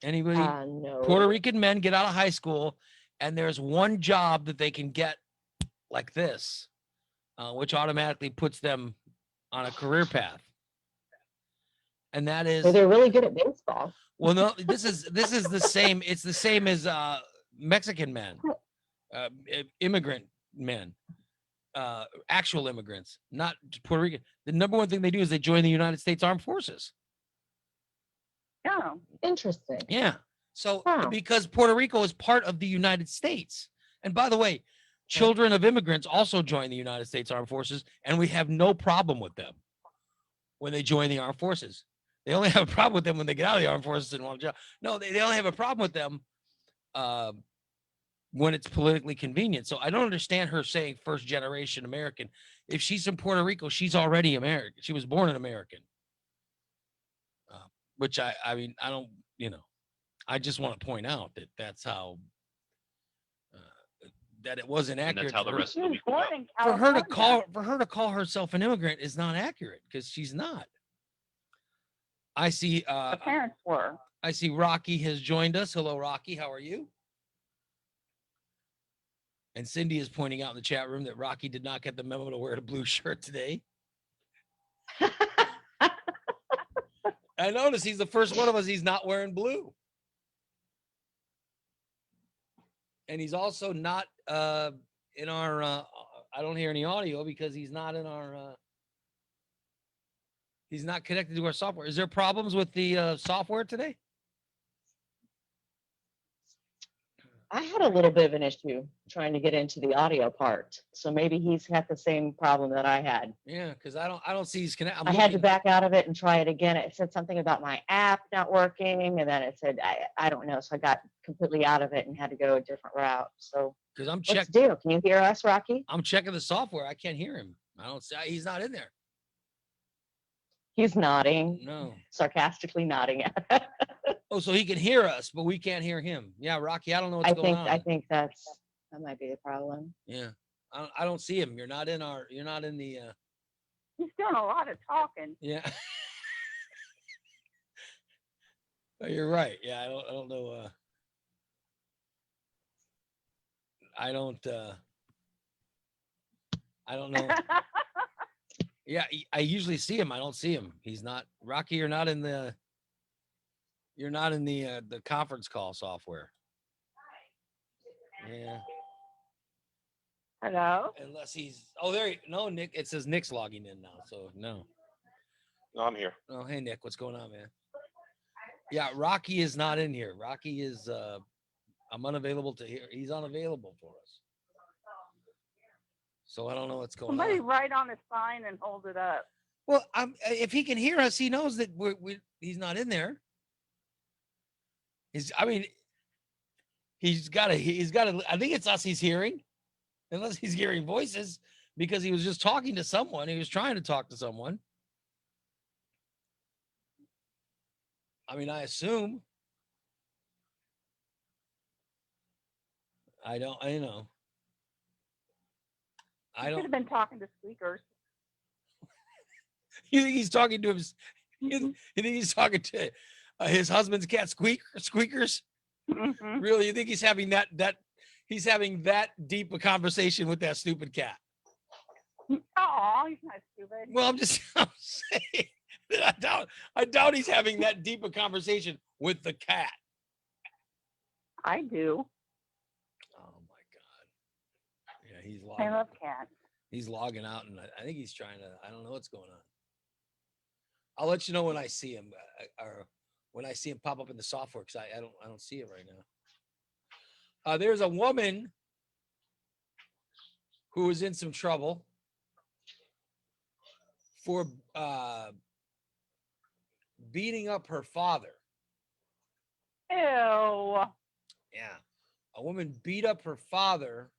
Anybody? No. Puerto Rican men get out of high school, and there's one job that they can get like this, which automatically puts them on a career path. And that is, So they're really good at baseball. well, no, this is the same. It's the same as Mexican men, immigrant men, actual immigrants, not Puerto Rican. The number one thing they do is they join the United States Armed Forces. Yeah. Interesting. Yeah. So Wow. because Puerto Rico is part of the United States. And by the way, children of immigrants also join the United States Armed Forces, and we have no problem with them when they join the armed forces. They only have a problem with them when they get out of the armed forces and want a job. No, they only have a problem with them when it's politically convenient. So I don't understand her saying first generation American. If she's from Puerto Rico, she's already American. She was born an American. Which I mean, I don't, I just want to point out that that's how, that it wasn't And accurate. that's how the rest of the week will Born go. in For her to call herself an immigrant is not accurate, because she's not. I see The parents were. I see Rocky has joined us. Hello, Rocky. How are you? And Cindy is pointing out in the chat room that Rocky did not get the memo to wear the blue shirt today. I noticed he's the first one of us. He's not wearing blue. And he's also not in our, I don't hear any audio because he's not in our, he's not connected to our software. Is there problems with the software today? I had a little bit of an issue trying to get into the audio part. So maybe he's had the same problem that I had. Yeah, because I don't see he's connected. I had to back out of it and try it again. It said something about my app not working, and then it said I don't know. So I got completely out of it and had to go a different route. So because I'm let's checking. do. Can you hear us, Rocky? I'm checking the software. I can't hear him. I don't see. He's not in there. He's nodding. No. Sarcastically nodding. Oh, so he can hear us, but we can't hear him. Yeah, Rocky, I don't know what's going on. I think that might be the problem. Yeah, I don't see him. You're not in the. He's doing a lot of talking. Yeah. You're right. Yeah, I don't know. I don't know. Yeah, I usually see him. I don't see him. He's not. Rocky, you're not in the conference call software. Yeah. Hello. Unless he's no, Nick. It says Nick's logging in now, so no. No, I'm here. Oh, hey Nick, what's going on, man? Yeah, Rocky is not in here. Rocky is I'm unavailable to hear. He's unavailable for us. So I don't know what's going Somebody on. write on a sign and hold it up. Well, if he can hear us, he knows that he's not in there. He's got to. I think it's us he's hearing, unless he's hearing voices, because he was just talking to someone. He was trying to talk to someone. I mean, I assume. I don't. I know. I should have been talking to Squeakers. You think he's talking to him? You think he's talking to his husband's cat, Squeakers? Mm-hmm. Really? You think he's having that he's having that deep a conversation with that stupid cat. Oh, he's not stupid. Well, I'm saying that I doubt he's having that deep a conversation with the cat. I do. Oh my God. Yeah, he's logging. I love cats. He's logging out, and I think he's trying to. I don't know what's going on. I'll let you know when I see him, or when I see him pop up in the software, because I don't see it right now. There's a woman who is in some trouble for beating up her father. Ew. Yeah, a woman beat up her father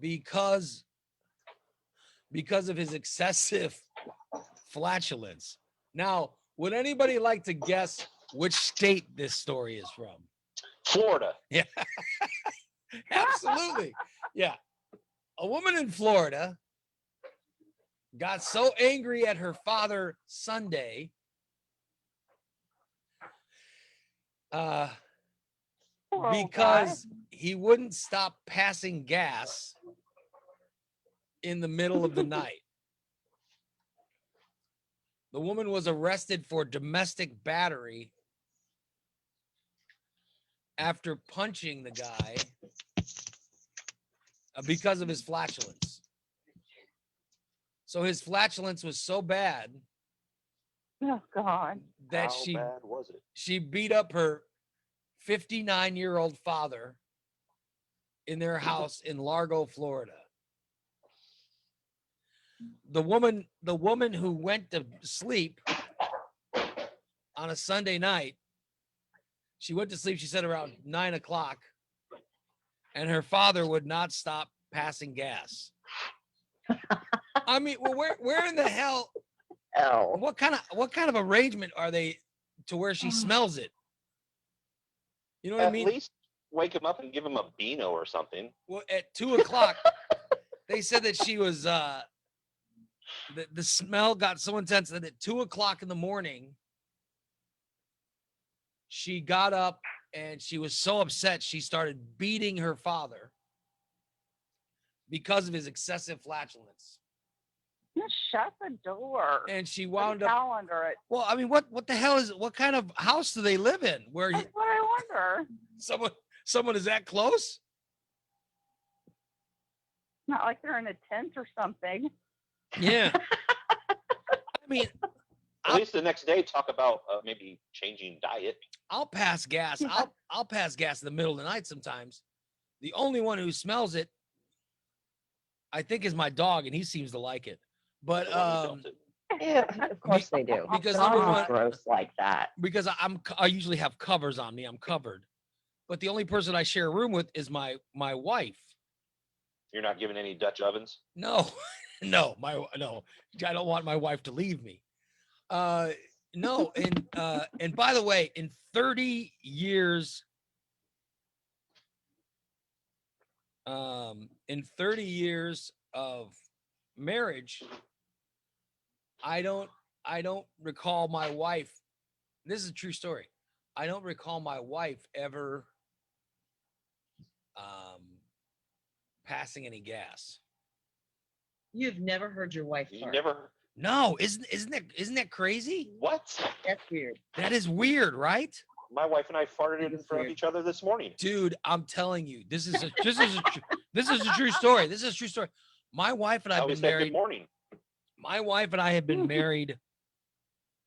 because of his excessive flatulence. Now, would anybody like to guess which state this story is from? Florida. Yeah, absolutely. Yeah. A woman in Florida got so angry at her father Sunday because he wouldn't stop passing gas in the middle of the night. The woman was arrested for domestic battery after punching the guy because of his flatulence. So his flatulence was so bad. Oh God. That How bad was it? she beat up her 59-year-old father in their house in Largo, Florida. The woman who went to sleep on a Sunday night, she went to sleep, she said around 9 o'clock, and her father would not stop passing gas. I mean, well, where in the hell? Oh. What kind of arrangement are they to where she smells it? You know what I mean? At least wake him up and give him a Beano or something. Well, at 2 o'clock, they said that she was the smell got so intense that at 2 o'clock in the morning, she got up and she was so upset she started beating her father because of his excessive flatulence. Just shut the door. And she Put a wound up. towel under it. Well, I mean, what the hell is? What kind of house do they live in? Where That's what I wonder. someone is that close? Not like they're in a tent or something. Yeah. I mean, At least the next day, talk about maybe changing diet. I'll pass gas. I'll pass gas in the middle of the night sometimes. The only one who smells it, I think, is my dog, and he seems to like it. But Yeah, of course they do. Because Dogs number are one, gross like that. because I usually have covers on me. I'm covered. But the only person I share a room with is my wife. You're not giving any Dutch ovens? No, no, I don't want my wife to leave me. No, and by the way, in 30 years, of marriage, I don't recall my wife. This is a true story. I don't recall my wife ever passing any gas. You've never heard your wife You fart. never. No, isn't that crazy? What? That's weird. That is weird, right? My wife and I farted in front of each other this morning. Dude, I'm telling you, this is a true story. This is a true story. My wife and I have been married. Morning. My wife and I have been married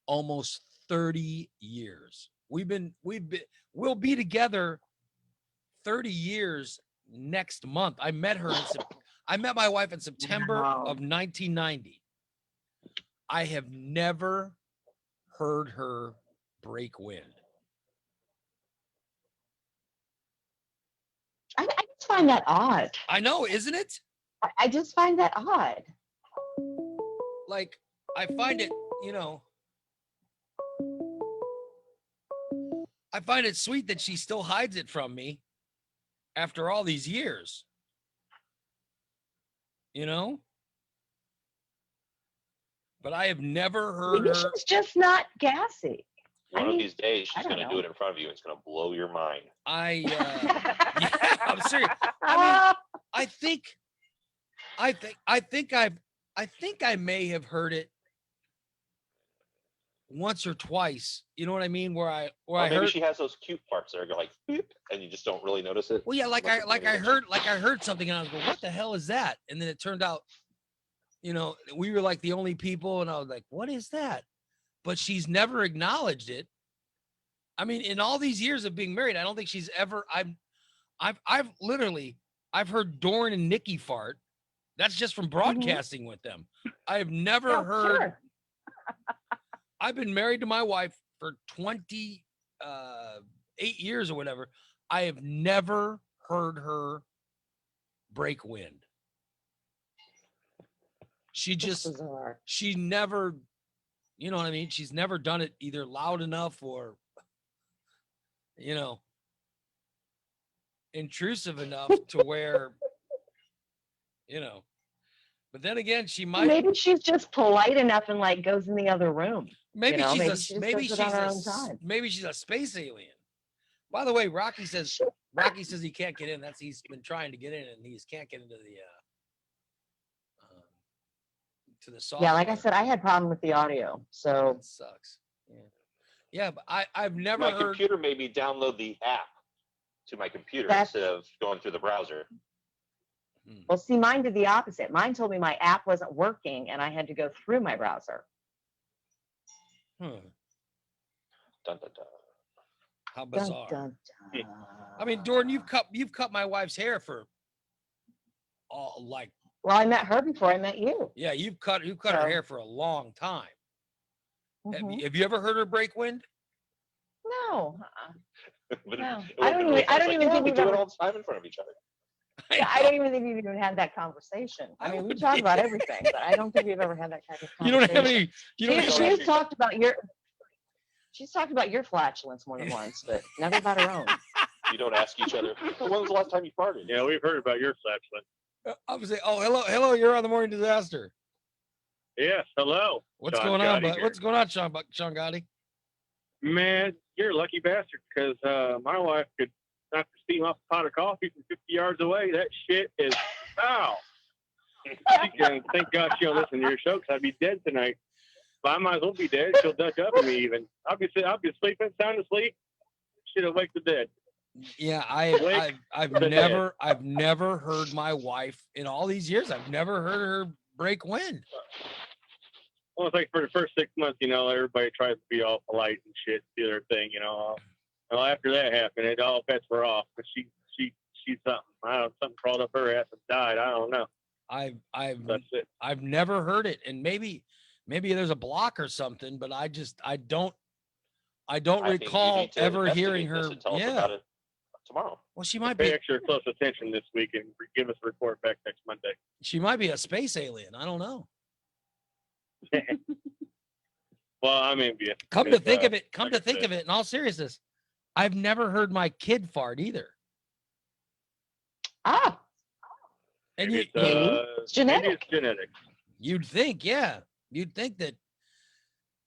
almost 30 years. We'll be together 30 years next month. I met my wife in September of 1990. I have never heard her break wind. I just find that odd. I know, isn't it? I just find that odd. Like, I find it, I find it sweet that she still hides it from me after all these years. But I have never heard Maybe her. she's just not gassy. One of these days, she's going to do it in front of you. It's going to blow your mind. Yeah, I'm serious. I mean, I think I may have heard it once or twice. You know what I mean? Where I Maybe heard she has those cute parts that are like, beep, and you just don't really notice it. Well, yeah, I heard something, and I was going, "What the hell is that?" And then it turned out, we were like the only people, and I was like, "What is that?" But she's never acknowledged it. I mean, in all these years of being married, I don't think she's ever. I've heard Dorn and Nikki fart. That's just from broadcasting with them. I have never heard. Sure. I've been married to my wife for 28 years or whatever. I have never heard her break wind. She never, you know what I mean? She's never done it either loud enough or, intrusive enough to where, but then again, she might. Maybe she's just polite enough and like goes in the other room. Maybe she's a space alien. By the way, Rocky says he can't get in. He's been trying to get in and he just can't get into the software. Yeah, like I said, I had problem with the audio, so it sucks. Yeah, but I've never my heard. Computer made me download the app to my computer instead of going through the browser. Well, see, mine did the opposite. Mine told me my app wasn't working and I had to go through my browser. Dun, dun, dun. How bizarre. Dun, dun, dun. I mean, Jordan, you've cut my wife's hair for Well, I met her before I met you. Yeah, you've cut her hair for a long time. Have you ever heard her break wind? No. No. I don't even think we've do it ever all the time in front of each other. Yeah, I don't even think we've even had that conversation. I mean, we talk about everything, but I don't think we've ever had that kind of conversation. You don't have any. She's talked about your flatulence more than once, but never about her own. You don't ask each other, when was the last time you farted? Yeah, we've heard about your flatulence. I was saying, hello, you're on the Morning Disaster. Yes, hello. What's Sean going on, Gotti bud? here. What's going on, Sean Gotti? Man, you're a lucky bastard because my wife could knock the steam off a pot of coffee from 50 yards away. That shit is foul. Thank God she don't listen to your show because I'd be dead tonight. But I might as well be dead. She'll duck up at me even. I'll be sleeping, sound asleep. She'll wake the dead. Yeah, I've never heard my wife in all these years. I've never heard her break wind. Well, it's like for the first 6 months, everybody tries to be all polite and shit, do their thing, Well, after that happened, all bets were off. But she's something. I don't know, something crawled up her ass and died. I don't know. I've never heard it, and maybe there's a block or something, but I don't recall ever hearing her. About it tomorrow. Well, she might Pay be extra close attention this week and give us a report back next Monday. She might be a space alien. I don't know. Well, I mean, come to think of it, in all seriousness, I've never heard my kid fart either. Ah. And it's genetic. It's genetic. You'd think, yeah. You'd think that.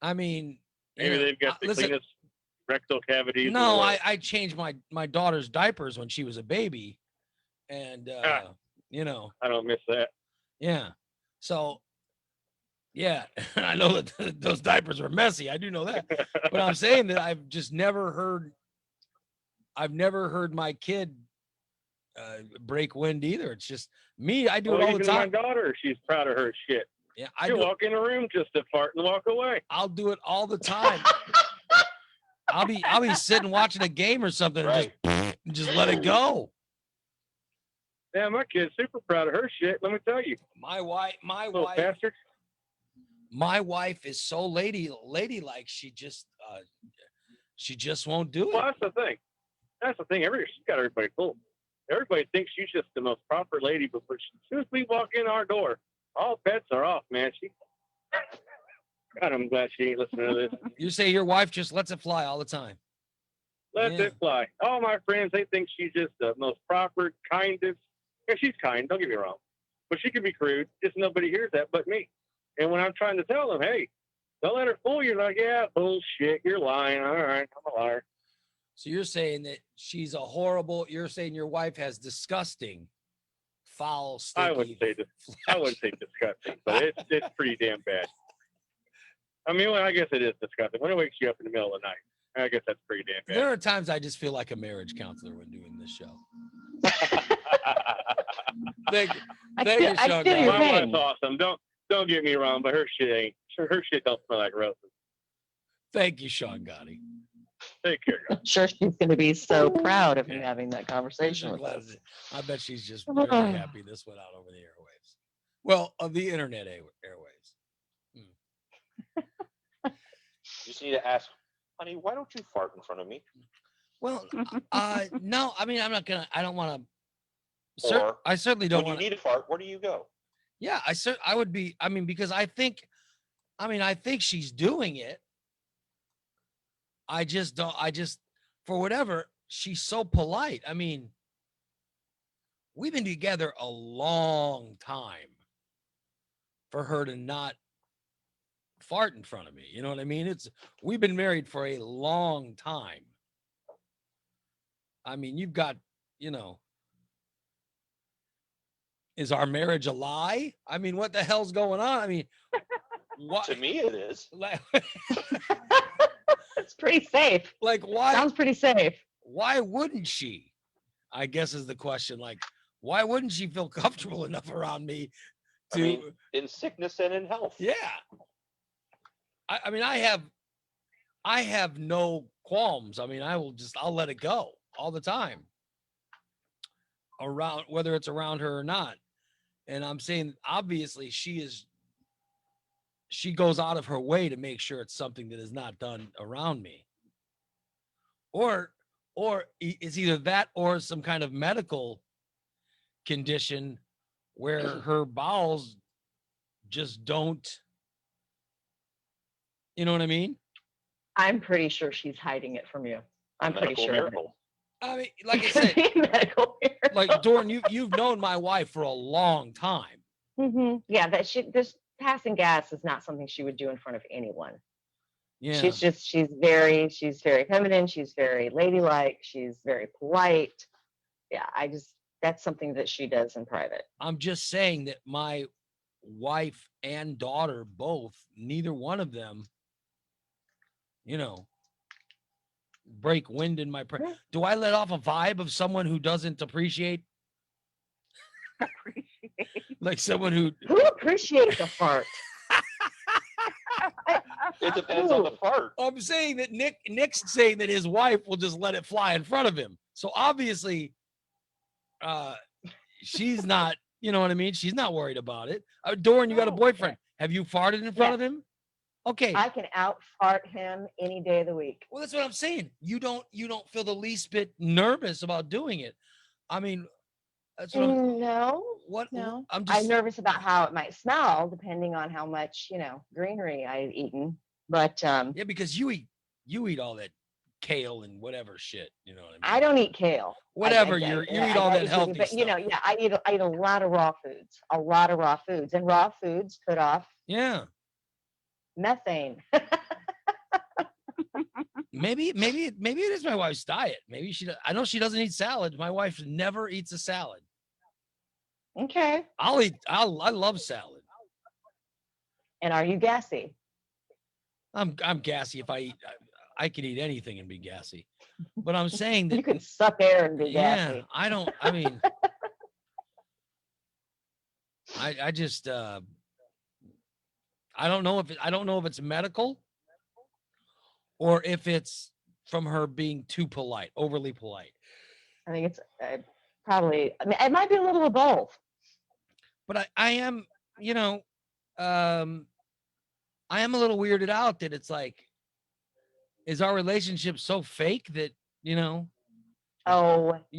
I mean, maybe they've got the cleanest rectal cavities. No, I changed my daughter's diapers when she was a baby, and I don't miss that. Yeah. So. Yeah, I know that those diapers are messy. I do know that, but I'm saying that I've never heard my kid break wind either. It's just me. I do it all the time. My daughter, she's proud of her shit. Yeah, she'll walk in a room just to fart and walk away. I'll do it all the time. I'll be sitting watching a game or something and just let it go. Yeah, my kid's super proud of her shit. Let me tell you. My wife. Bastard. My wife is so ladylike. She just won't do it. Well, that's the thing. She's got everybody fooled. Everybody thinks she's just the most proper lady, but as soon as we walk in our door, all bets are off, man. God, I'm glad she ain't listening to this. You say your wife just lets it fly all the time. Lets it fly. All my friends, they think she's just the most proper, kindest. And she's kind, don't get me wrong. But she can be crude. Just nobody hears that but me. And when I'm trying to tell them, hey, Don't let her fool you. Like, yeah, bullshit. You're lying. All right, I'm a liar. So you're saying that she's a horrible. You're saying your wife has disgusting, foul, stinky. I wouldn't say disgusting, but it's pretty damn bad. I mean, well, I guess it is disgusting. When it wakes you up in the middle of the night, I guess that's pretty damn bad. There are times I just feel like a marriage counselor when doing this show. Thank you, Sean. My wife's awesome. Don't get me wrong, but her shit don't smell like roses. Thank you, Sean Gotti. Take care. I'm sure she's going to be so proud of you having that conversation with us. I bet she's just very happy this went out over the airwaves. Well, of the internet airwaves. You just need to ask, honey, why don't you fart in front of me? Well, no, I mean, I don't want to. I certainly don't want to. When you need a fart, where do you go? Yeah, I would be. I mean, because I think she's doing it. I just don't. For whatever, she's so polite. I mean, we've been together a long time for her to not fart in front of me. You know what I mean? We've been married for a long time. I mean, you've got, is our marriage a lie? I mean, what the hell's going on? I mean, what? To me, it is. It's pretty safe. Like, why? Sounds pretty safe. Why wouldn't she? I guess is the question. Like, why wouldn't she feel comfortable enough around me to? I mean, in sickness and in health. Yeah. I mean, I have no qualms. I mean, I'll let it go all the time. Around, whether it's around her or not. And I'm saying, obviously, she goes out of her way to make sure it's something that is not done around me. Or it's either that or some kind of medical condition where her bowels just don't, you know what I mean? I'm pretty sure she's hiding it from you. I'm pretty sure. Miracle. I mean, like I said, like Dorn, you've known my wife for a long time. Mm-hmm. Yeah, this passing gas is not something she would do in front of anyone. Yeah, she's very feminine. She's very ladylike. She's very polite. Yeah, that's something that she does in private. I'm just saying that my wife and daughter both, neither one of them, break wind in my Do I let off a vibe of someone who doesn't appreciate? Like someone who appreciates a fart. It depends on the fart. I'm saying that Nick's saying that his wife will just let it fly in front of him. So obviously, she's not. You know what I mean? She's not worried about it. Doran, you got a boyfriend. Have you farted in front of him? Okay. I can out fart him any day of the week. Well, that's what I'm saying. You don't feel the least bit nervous about doing it. I mean, that's what No. I'm nervous about how it might smell, depending on how much greenery I've eaten. But yeah, because you eat all that kale and whatever shit. You know what I mean? I don't eat kale. Whatever you eat all that healthy but stuff. I eat a lot of raw foods, and raw foods put off methane. Maybe it is my wife's diet. Maybe I know she doesn't eat salads. My wife never eats a salad. Okay. I love salad. And are you gassy? I'm gassy if I eat. I can eat anything and be gassy. But I'm saying that you can suck air and be gassy. Yeah, I mean, I just I don't know if it's medical or if it's from her being too polite, overly polite. I think it's probably. I mean, it might be a little of both. But I am, I am a little weirded out that it's like, is our relationship so fake that, you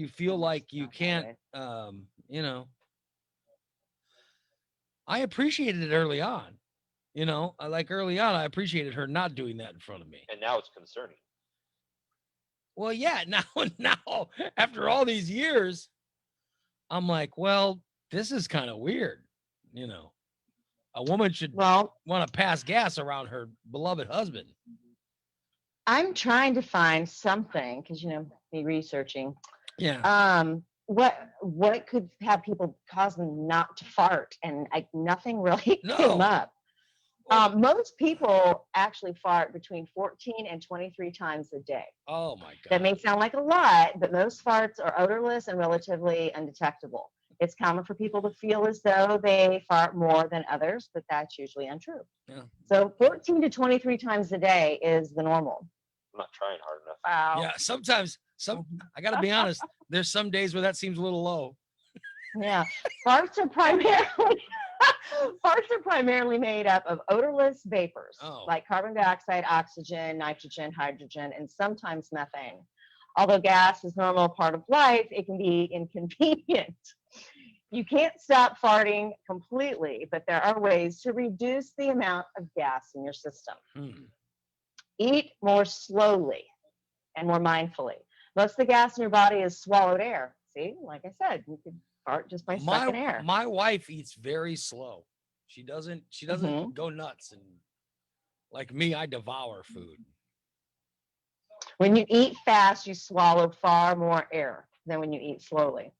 feel like you can't, I appreciated it early on. Early on, I appreciated her not doing that in front of me. And now it's concerning. Well, yeah, now after all these years, I'm like, well, this is kind of weird, A woman should want to pass gas around her beloved husband. I'm trying to find something because me researching. Yeah. What could have people cause them not to fart, and nothing really came up. Most people actually fart between 14 and 23 times a day. Oh my God. That may sound like a lot, but most farts are odorless and relatively undetectable. It's common for people to feel as though they fart more than others, but that's usually untrue. Yeah. So 14 to 23 times a day is the normal. I'm not trying hard enough. Wow. Yeah. Sometimes I got to be honest. There's some days where that seems a little low. Yeah. Farts are primarily made up of odorless vapors like carbon dioxide, oxygen, nitrogen, hydrogen, and sometimes methane. Although gas is a normal part of life, it can be inconvenient. You can't stop farting completely, but there are ways to reduce the amount of gas in your system. Eat more slowly and more mindfully. Most of the gas in your body is swallowed air. See, like I said, you could fart just by sucking air. My wife eats very slow. She doesn't go nuts, and like me, I devour food. When you eat fast, you swallow far more air than when you eat slowly.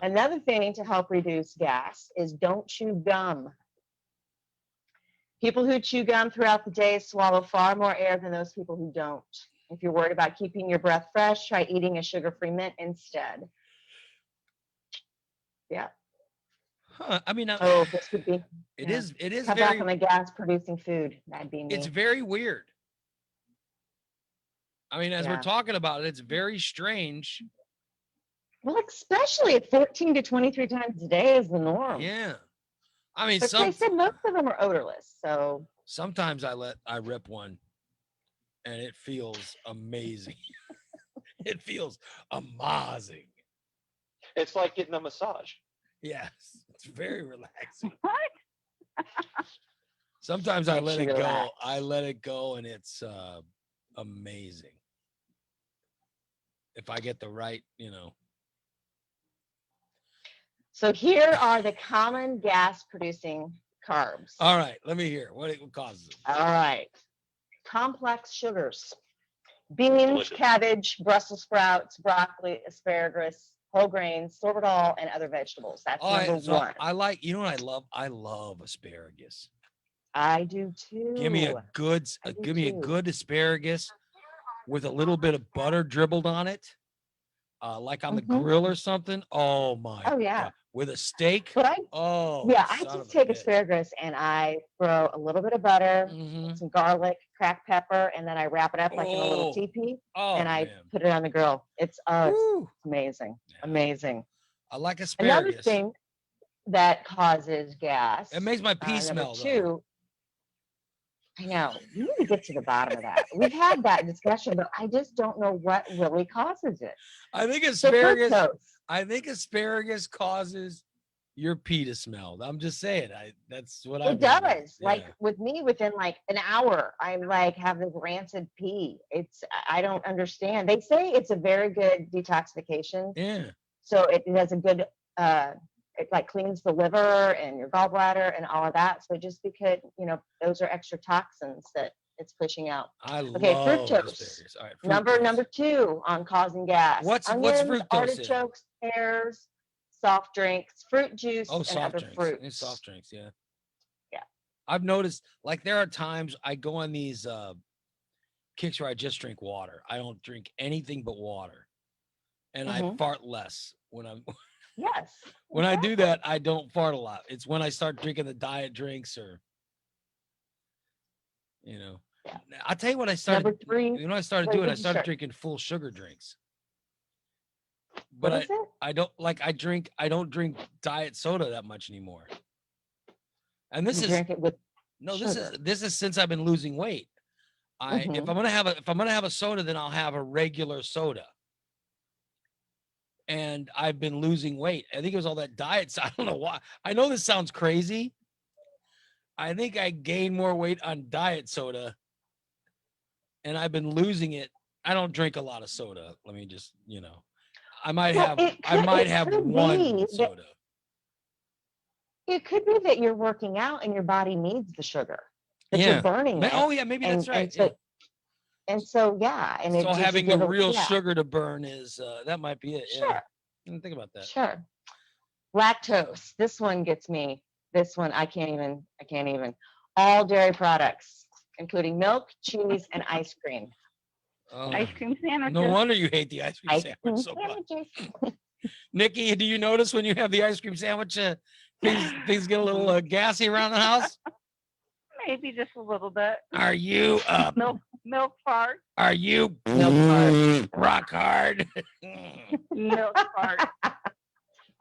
Another thing to help reduce gas is don't chew gum. People who chew gum throughout the day swallow far more air than those people who don't. If you're worried about keeping your breath fresh, try eating a sugar-free mint instead. Yeah. I mean, this could be. It is Cut very. back on the gas-producing food. That'd be me. It's very weird. I mean, as Yeah. we're talking about it, it's very strange. Well, especially at 14 to 23 times a day is the norm. Yeah. I mean, But they said most of them are odorless, so. Sometimes I rip one, and it feels amazing. It feels amazing. It's like getting a massage. Yes, it's very relaxing. What? Sometimes I let it go. relax. I let it go, and it's amazing. If I get the right, So here are the common gas-producing carbs. All right, let me hear what causes it. All right. Complex sugars. Beans, Delicious. cabbage, Brussels sprouts, broccoli, asparagus, whole grains, sorbitol, and other vegetables. That's number one. I like. You know what I love? I love asparagus. I do too. Give me a good, I do give me a too. good asparagus with a little bit of butter dribbled on it, like on the grill or something. Oh my! Oh, yeah. God. With a steak. But I son of just a take bitch. asparagus and I throw a little bit of butter, some garlic, cracked pepper, and then I wrap it up like in a little teepee, and I put it on the grill. It's amazing, amazing. I like Another asparagus. thing that causes gas. It makes my pee number smell, though. two. I know. You need to get to the bottom of that. We've had that discussion, but I just don't know what really causes it. I think So asparagus. fructose. I think asparagus causes your pee to smell. I'm just saying. That's what I. It does. Like with me, within like an hour, I'm like have this rancid pee. I don't understand. They say it's a very good detoxification. Yeah. So it has a good it like cleans the liver and your gallbladder and all of that. So just because those are extra toxins that it's pushing out. Okay, fructose. Asparagus. All right, Number two on causing gas. What's Onions, fructose in? artichokes, pears, soft drinks, fruit juice, Oh, and soft other drinks. fruits. It's soft drinks, yeah. Yeah. I've noticed, like, there are times I go on these kicks where I just drink water. I don't drink anything but water, and I fart less when I'm. Yes. When I do that, I don't fart a lot. It's when I start drinking the diet drinks or. I'll tell you what I started. Number three. You know what I started Wait, doing? I what'd you started start? drinking full sugar drinks. What But is it? I don't like. I don't drink diet soda that much anymore. And this You is drink it with no. sugar. This is since I've been losing weight. If I'm gonna have a soda, then I'll have a regular soda. And I've been losing weight. I think it was all that diet. I don't know why. I know this sounds crazy. I think I gained more weight on diet soda, and I've been losing it. I don't drink a lot of soda. Let me just, I might Well, have it could one be that- soda. It could be that you're working out and your body needs the sugar, that Yeah. you're burning it. Oh, yeah, maybe that's right. Yeah. And so, yeah. And it So gives you having the little- real yeah, sugar to burn is that might be it. Sure. Yeah. I didn't think about that. Sure. Lactose. This one gets me. This one, I can't even. All dairy products, including milk, cheese, and ice cream. Oh, Ice cream sandwiches. no wonder you hate the ice cream Ice sandwich cream so much. sandwiches. Nikki, do you notice when you have the ice cream sandwich, things get a little gassy around the house? Maybe just a little bit. Are you Milk fart. Are you Milk fart. rock hard? Milk fart.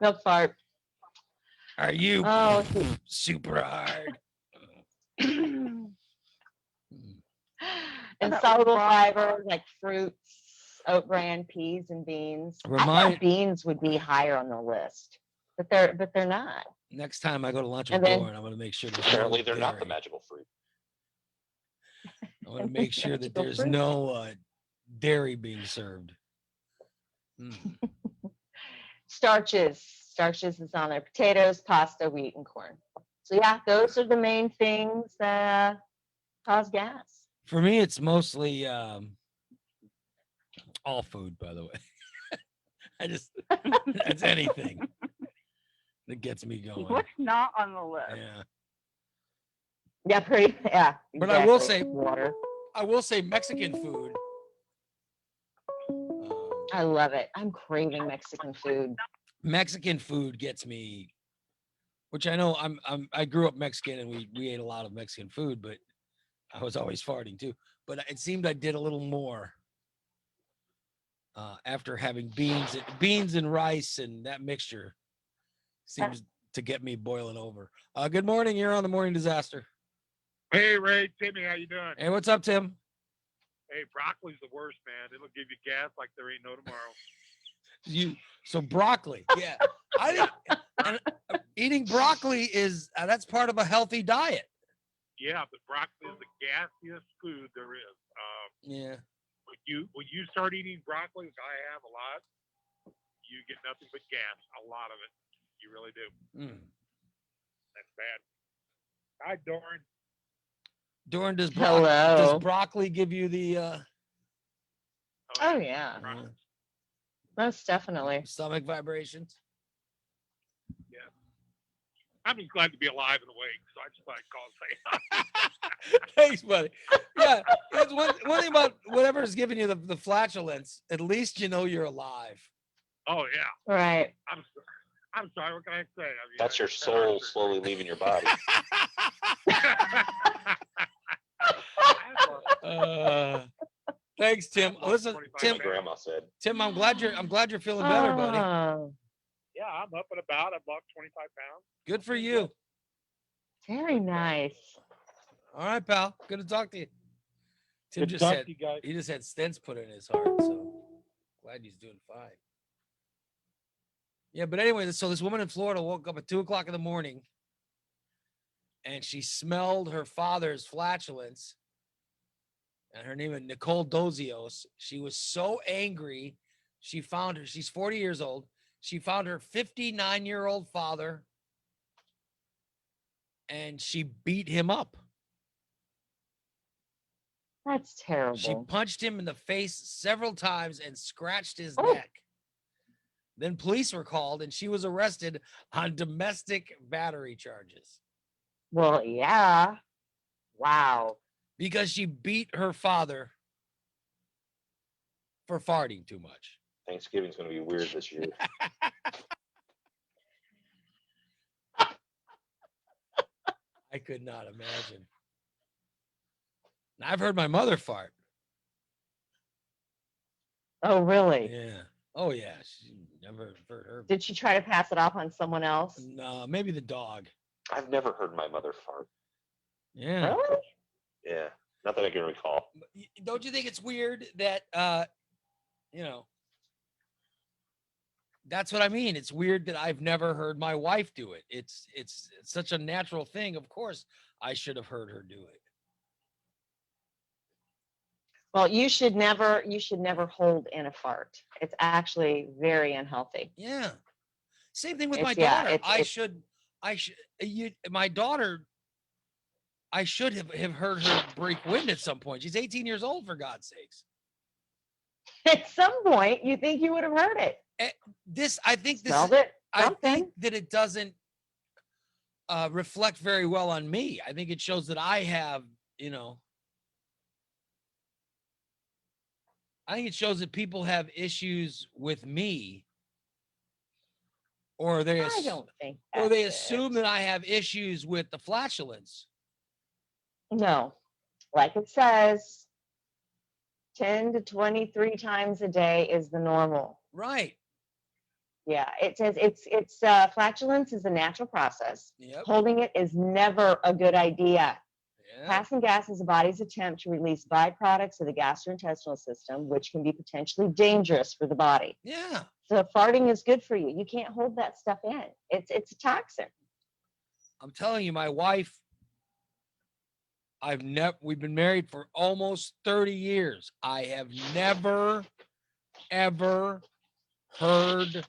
Milk fart. Are you Oh, super hard? and soluble fiber like fruits, oat bran, peas, and beans. I Remind- thought beans would be higher on the list, but they're not. Next time I go to lunch with And then- Doran, I'm going to make sure. there's Apparently, no they're not the dairy. magical fruit. I want to make sure that Magical there's fruit. no dairy being served. Mm. Starches is on there: potatoes, pasta, wheat, and corn. So yeah, those are the main things that cause gas. For me, it's mostly all food, by the way. It's anything that gets me going. What's not on the list? Yeah. Yeah, pretty. Yeah. But I will exactly. say, water. I will say Mexican food. I love it. I'm craving Mexican food. Mexican food gets me, which I know I grew up Mexican and we ate a lot of Mexican food, but I was always farting too. But it seemed I did a little more after having beans and rice, and that mixture seems to get me boiling over. Good morning. You're on the Morning Disaster. Hey, Ray, Timmy, how you doing? Hey, what's up, Tim? Hey, broccoli's the worst, man. It'll give you gas like there ain't no tomorrow. So broccoli, yeah. I think eating broccoli is that's part of a healthy diet. Yeah, but broccoli is the gassiest food there is. Yeah. When you start eating broccoli, which I have a lot, you get nothing but gas. A lot of it. You really do. That's bad. Hi, Doran. Doran, does Hello. broccoli give you the Oh yeah. Most definitely. stomach vibrations? I'm just glad to be alive and awake, so I just thought I'd call and say Thanks, buddy. Yeah, it's one thing about whatever's giving you the flatulence, at least you know you're alive. Oh yeah. Right. I'm sorry. What can I say? I mean, That's your soul slowly leaving your body. Thanks, Tim. Listen, Tim. My grandma said. Tim, I'm glad you're feeling better, buddy. Oh, Yeah, I'm up and about. I've lost 25 pounds. Good for you. very nice. All right, pal. Good to talk to you. Tim Good to just talk said to you guys. he just had stents put in his heart, so glad he's doing fine. Yeah, but anyway, so this woman in Florida woke up at 2:00 in the morning and she smelled her father's flatulence. And her name is Nicole Dozios. She was so angry. She found her, she's 40 years old. She found her 59-year-old father and she beat him up. That's terrible. She punched him in the face several times and scratched his neck. Then police were called and she was arrested on domestic battery charges. Well, yeah. Wow. Because she beat her father for farting too much. Thanksgiving's going to be weird this year. I could not imagine. I've heard my mother fart. Oh, really? Yeah. Oh, yeah. She never heard her. Did she try to pass it off on someone else? No, maybe the dog. I've never heard my mother fart. Yeah. Really? Yeah, not that I can recall. Don't you think it's weird that, that's what I mean. It's weird that I've never heard my wife do it. It's such a natural thing. Of course, I should have heard her do it. Well, you should never hold in a fart. It's actually very unhealthy. Yeah. Same thing with It's- my yeah, daughter. it's- My daughter, I should have heard her break wind at some point. She's 18 years old, for God's sakes. At some point, you think you would have heard it. I think that it doesn't reflect very well on me. I think it shows that I have, I think it shows that people have issues with me, or they I don't think or they that's assume that I have issues with the flatulence. No, like it says, 10 to 23 times a day is the normal. Right. Yeah, it says it's flatulence is a natural process. Yep. Holding it is never a good idea. Yeah. Passing gas is the body's attempt to release byproducts of the gastrointestinal system, which can be potentially dangerous for the body. Yeah. So farting is good for you. You can't hold that stuff in. It's a toxin. I'm telling you, my wife, we've been married for almost 30 years. I have never, ever heard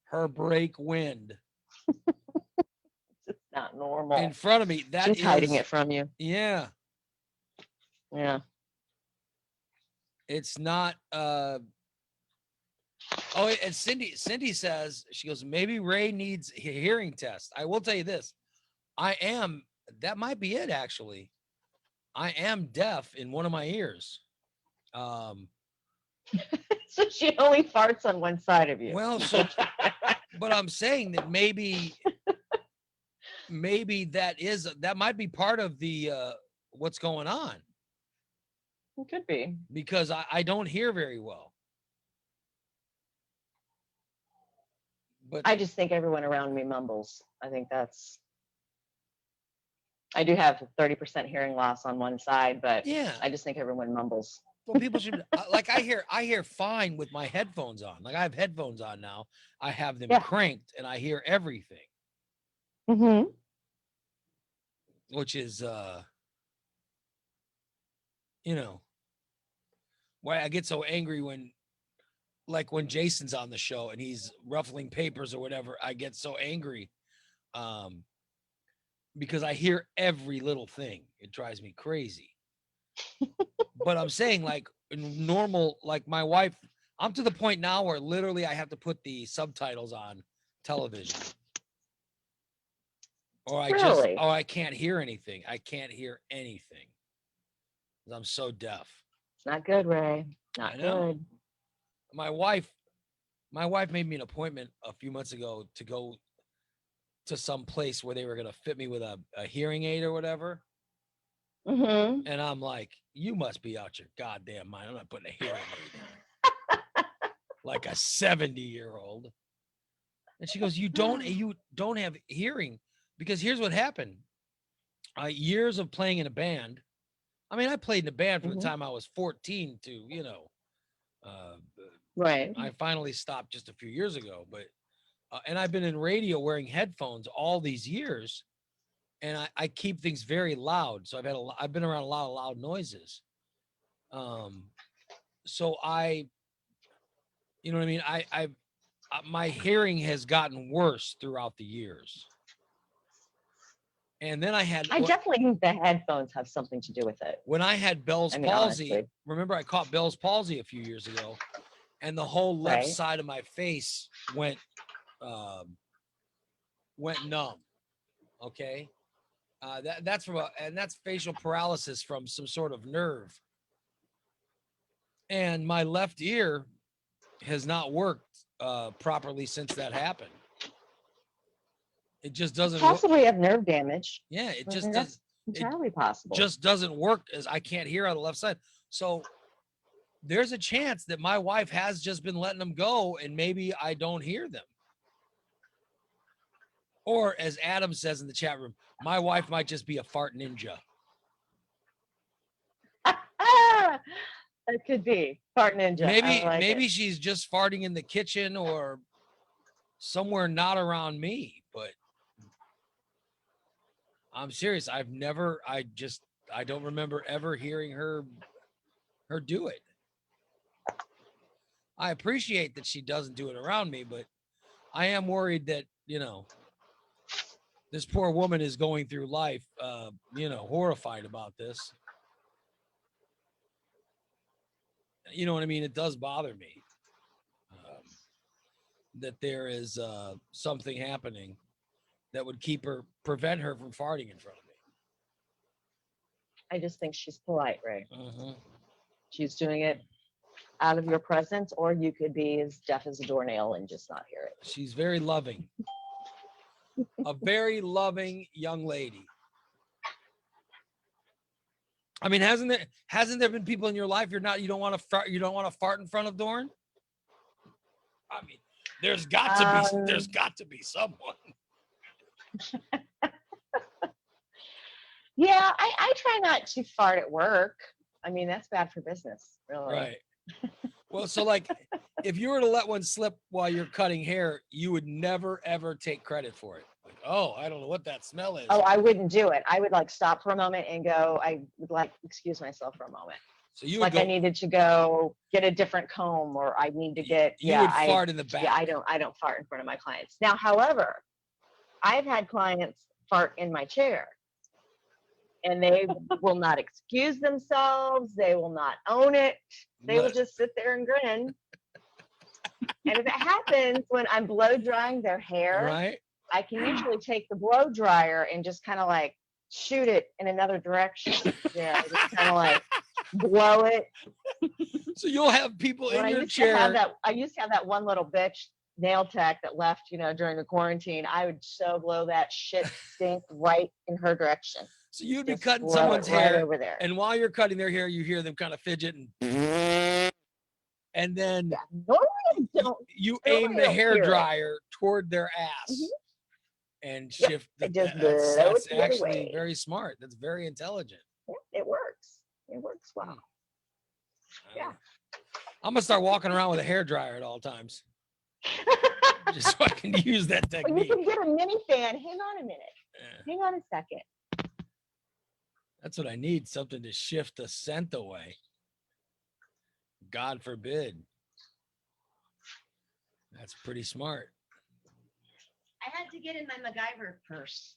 her break wind. It's not normal. In front of me. She's hiding it from you. Yeah. Yeah. It's not and Cindy says, she goes, maybe Ray needs a hearing test. I will tell you this. That might be it, actually. I am deaf in one of my ears. So she only farts on one side of you. Well, but I'm saying that maybe that might be part of the what's going on. It could be. Because I don't hear very well. But I just think everyone around me mumbles. I do have 30% hearing loss on one side, but yeah, I just think everyone mumbles. Well, people should like I hear fine with my headphones on. Like I have headphones on now. I have them cranked and I hear everything. Mm-hmm. Which is why I get so angry when Jason's on the show and he's ruffling papers or whatever. I get so angry because I hear every little thing. It drives me crazy. But I'm saying, like, normal, like my wife, I'm to the point now where literally I have to put the subtitles on television. Or I can't hear anything. I can't hear anything. I'm so deaf. It's not good, Ray. Not good. My wife made me an appointment a few months ago to go to some place where they were going to fit me with a hearing aid or whatever. Mm-hmm. And I'm like, you must be out your goddamn mind. I'm not putting a hearing aid in. Like a 70-year-old. And she goes, you don't have hearing, because here's what happened. Years of playing in a band. I mean, I played in a band from the time I was 14 to, right. I finally stopped just a few years ago, but and I've been in radio wearing headphones all these years. And I keep things very loud. So I've been around a lot of loud noises. So you know what I mean? My hearing has gotten worse throughout the years. And then I definitely think the headphones have something to do with it. When I had Bell's palsy, honestly. Remember I caught Bell's palsy a few years ago, and the whole left side of my face went numb. Okay. That's that's facial paralysis from some sort of nerve. And my left ear has not worked properly since that happened. It just doesn't possibly have nerve damage. Yeah, it just does. Entirely possible. Just doesn't work, as I can't hear on the left side. So there's a chance that my wife has just been letting them go, and maybe I don't hear them. Or as Adam says in the chat room, my wife might just be a fart ninja. It could be fart ninja. Maybe she's just farting in the kitchen or somewhere not around me, but I'm serious. I don't remember ever hearing her do it. I appreciate that she doesn't do it around me, but I am worried that, This poor woman is going through life, horrified about this. You know what I mean? It does bother me that there is something happening that would prevent her from farting in front of me. I just think she's polite, Ray. She's doing it out of your presence, or you could be as deaf as a doornail and just not hear it. She's very loving. A very loving young lady. I mean, hasn't there been people in your life you don't want to fart in front of Dorn? I mean, there's got to be someone. Yeah, I try not to fart at work. I mean, that's bad for business, really. Right. Well, so like, if you were to let one slip while you're cutting hair, you would never ever take credit for it. Like, oh, I don't know what that smell is. Oh, I wouldn't do it. I would like stop for a moment and go. I would like excuse myself for a moment. So you like I needed to go get a different comb, or I need to get. You would fart in the back. Yeah, I don't fart in front of my clients. Now, however, I've had clients fart in my chair. And they will not excuse themselves. They will not own it. They will just sit there and grin. And if it happens when I'm blow drying their hair, right, I can usually take the blow dryer and just kind of like shoot it in another direction. Yeah, just kind of like blow it. So you'll have people in your chair. I used to have that one little bitch nail tech that left, during the quarantine. I would so blow that shit stink right in her direction. So you'd be cutting someone's hair over there, and while you're cutting their hair, you hear them kind of fidget, and then you aim the hair dryer toward their ass and shift. That's actually very smart. That's very intelligent. Yeah, it works. It works well. Yeah. I'm gonna start walking around with a hair dryer at all times, just so I can use that technique. You can get a mini fan. Hang on a minute. Hang on a second. That's what I need, something to shift the scent away. God forbid. That's pretty smart. I had to get in my MacGyver purse.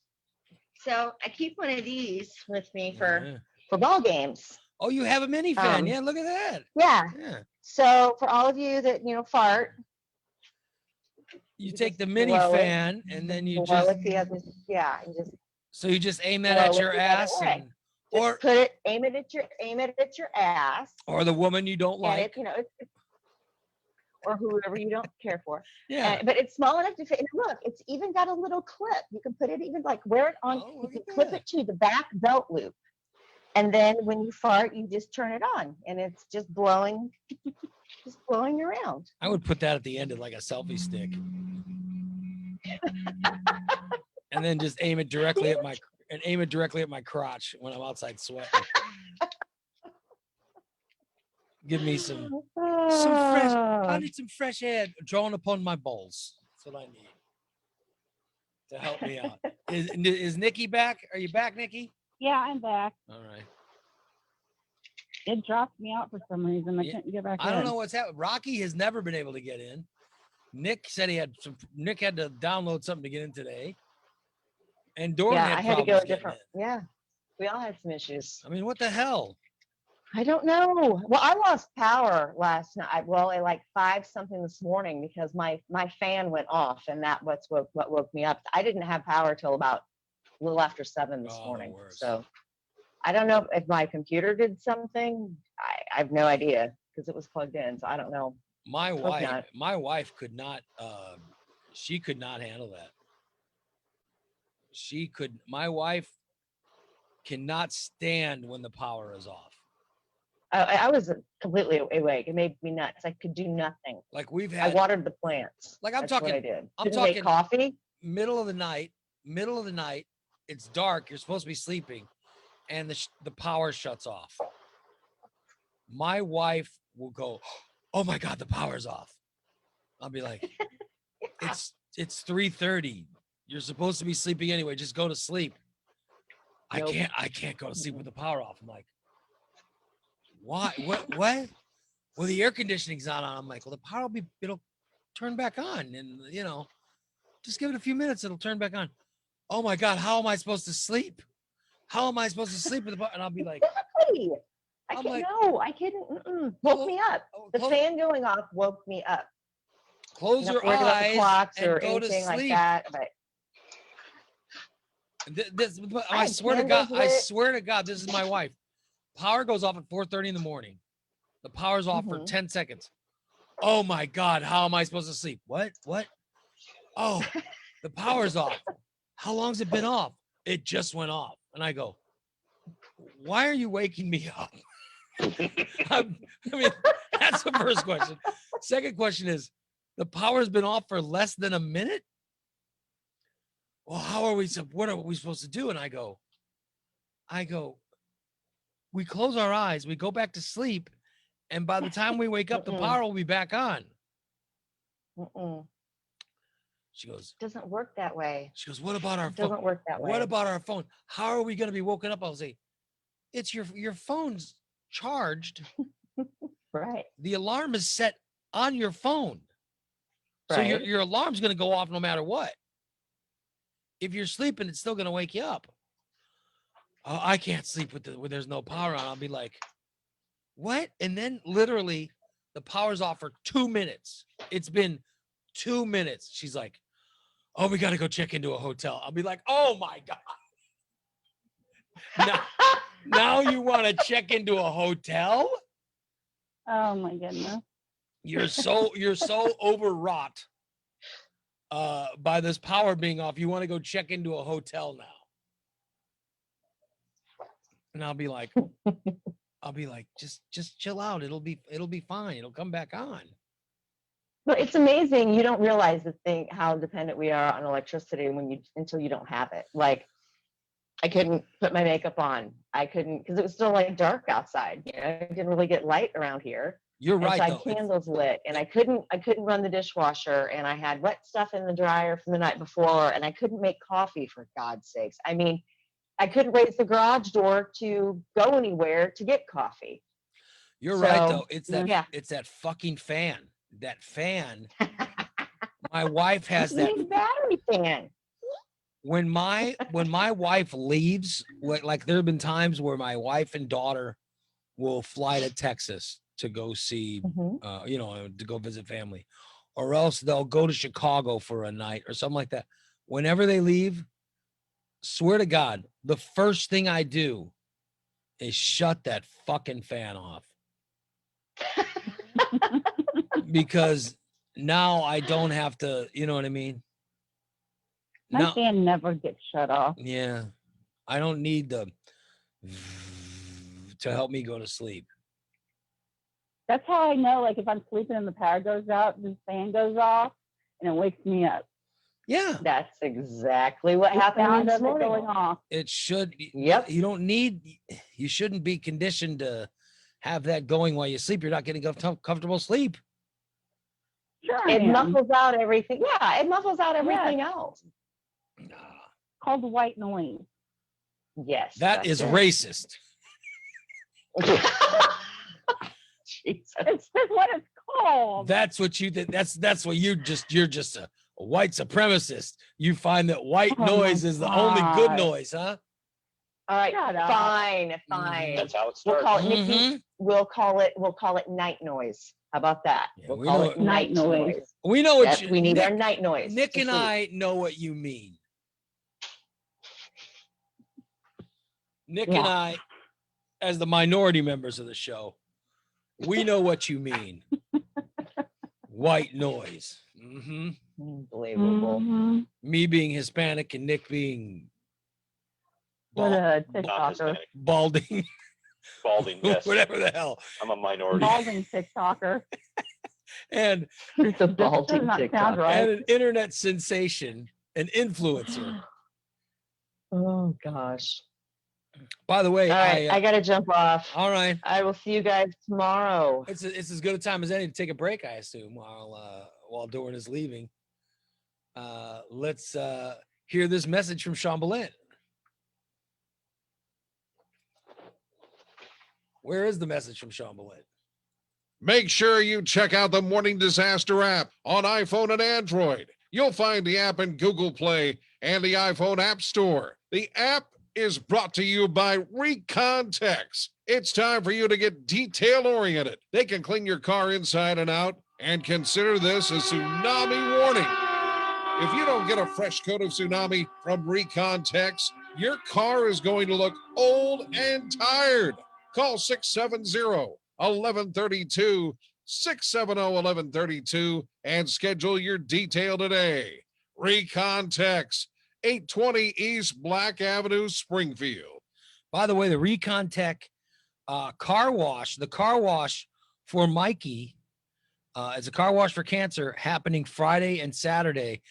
So I keep one of these with me for ball games. Oh, you have a mini fan. Yeah, look at that. Yeah. So for all of you that, fart. You take the mini fan and then you just. So you just aim that at your ass or aim it at your ass. Or the woman you don't like. Or whoever you don't care for. Yeah. But it's small enough to fit. And look, it's even got a little clip. You can put it even wear it on. You can clip it to the back belt loop. And then when you fart, you just turn it on and it's just blowing around. I would put that at the end of like a selfie stick. And then just aim it directly at my crotch when I'm outside sweating. Give me some fresh. I need some fresh air drawn upon my balls. That's what I need to help me out. Is Nikki back? Are you back, Nikki? Yeah, I'm back. All right. It dropped me out for some reason. I couldn't get back in. I don't know what's happening. Rocky has never been able to get in. Nick said Nick had to download something to get in today. And Dorian I had to go a different. Yeah, we all had some issues. I mean, what the hell? I don't know. Well, I lost power last night. Well, at like 5 something this morning because my fan went off, and what woke me up. I didn't have power till about a little after 7 this morning. So I don't know if my computer did something. I have no idea because it was plugged in. So I don't know. My wife could not. She could not handle that. My wife cannot stand when the power is off. I was completely awake. It made me nuts. I could do nothing. Like I watered the plants. Like I'm talking. What I did. I'm talking coffee. Middle of the night. It's dark. You're supposed to be sleeping, and the power shuts off. My wife will go, "Oh my God, the power's off." I'll be like, "It's 3:30. You're supposed to be sleeping anyway. Just go to sleep." Nope. I can't go to sleep with the power off. I'm like, why? What? Well, the air conditioning's not on. I'm like, well, the power it'll turn back on, and just give it a few minutes. It'll turn back on. oh my God, how am I supposed to sleep? How am I supposed to sleep with the and I'll be like, Exactly. I I'm can't, like- no, I couldn't. Woke me up. The close- fan going off woke me up. close I'm your not worried about the eyes clocks and or go to anything like sleep. that. But I had swear to God, candles I lit. swear to God, this is my wife. Power goes off at 4:30 in the morning. The power's off for 10 seconds. Oh my God, how am I supposed to sleep? What? Oh, the power's off. How long's it been off? It just went off. And I go, why are you waking me up? I mean, that's the first question. Second question is, the power's been off for less than a minute? Well, what are we supposed to do? And I go, we close our eyes, we go back to sleep, and by the time we wake up, the power will be back on. She goes, doesn't work that way. She goes, what about our It phone? doesn't work that way. What about our phone? How are we going to be woken up? I'll say, it's your phone's charged. Right. The alarm is set on your phone. So Right. your alarm's going to go off no matter what. If you're sleeping, it's still going to wake you up. Oh, I can't sleep when there's no power on. I'll be like, what? And then literally the power's off for 2 minutes. It's been 2 minutes. She's like, oh, we got to go check into a hotel. I'll be like, oh my God. Now you want to check into a hotel? Oh my goodness. You're so overwrought by this power being off. You want to go check into a hotel now. And I'll be like, just chill out. It'll be fine. It'll come back on. But it's amazing. You don't realize how dependent we are on electricity until you don't have it. Like, I couldn't put my makeup on. I couldn't, because it was still like dark outside. You know, I didn't really get light around here. You're And right. so I Though. had candles lit, and I couldn't run the dishwasher, and I had wet stuff in the dryer from the night before, and I couldn't make coffee, for God's sakes. I mean, I couldn't raise the garage door to go anywhere to get coffee. You're right though. So, It's that yeah. it's that fucking fan. That fan. My wife has You that need a battery fan. when my wife leaves, like there have been times where my wife and daughter will fly to Texas to go see to go visit family, or else they'll go to Chicago for a night or something like that. Whenever they leave, swear to God, the first thing I do is shut that fucking fan off. Because now I don't have to, you know what I mean? My fan never gets shut off. Yeah. I don't need the to help me go to sleep. That's how I know, like, if I'm sleeping and the power goes out, the fan goes off and it wakes me up. Yeah. That's exactly what The happened sound this of it morning. going off. It should. Yep. You shouldn't be conditioned to have that going while you sleep. You're not getting comfortable sleep. Sure. It muffles out everything. Yeah, it muffles out everything else. Called white noise. Yes. That is that's it. racist. Jesus. It's just what it's called. That's what you did. That's what you're just a white supremacist. You find that white Oh noise my is the only good God. noise, huh? All right, Shut up. fine. That's how it We'll starts. call it Nikki. We'll call it night noise. How about that? Yeah, we'll we call know it it- night noise. noise. We know what Yes, you, we need Nick, our night noise. Nick to and sleep. I know what you mean. Nick Yeah. and I, as the minority members of the show, we know what you mean. White noise. Hmm. Unbelievable. Mhm. Me being Hispanic and Nick being What a Not TikToker. Hispanic. balding, Balding, yes. whatever the hell. I'm a minority. Balding TikToker. And The balding Does not TikTok. sound right. and an internet sensation, an influencer. Oh gosh. By the way, All right, I gotta jump off. all right. I will see you guys tomorrow. It's as good a time as any to take a break, I assume, while Doran is leaving. Let's hear this message from Sean Boleyn. Where is the message from Sean Boleyn? Make sure you check out the Morning Disaster app on iPhone and Android. You'll find the app in Google Play and the iPhone App Store. The app is brought to you by Recontex. It's time for you to get detail-oriented. They can clean your car inside and out, and consider this a tsunami warning. If you don't get a fresh coat of Tsunami from Recontex, your car is going to look old and tired. Call 670-1132, 670-1132, and schedule your detail today. Recontex, 820 East Black Avenue, Springfield. By the way, the Recontech car wash, the car wash for Mikey, it's a car wash for cancer happening Friday and Saturday.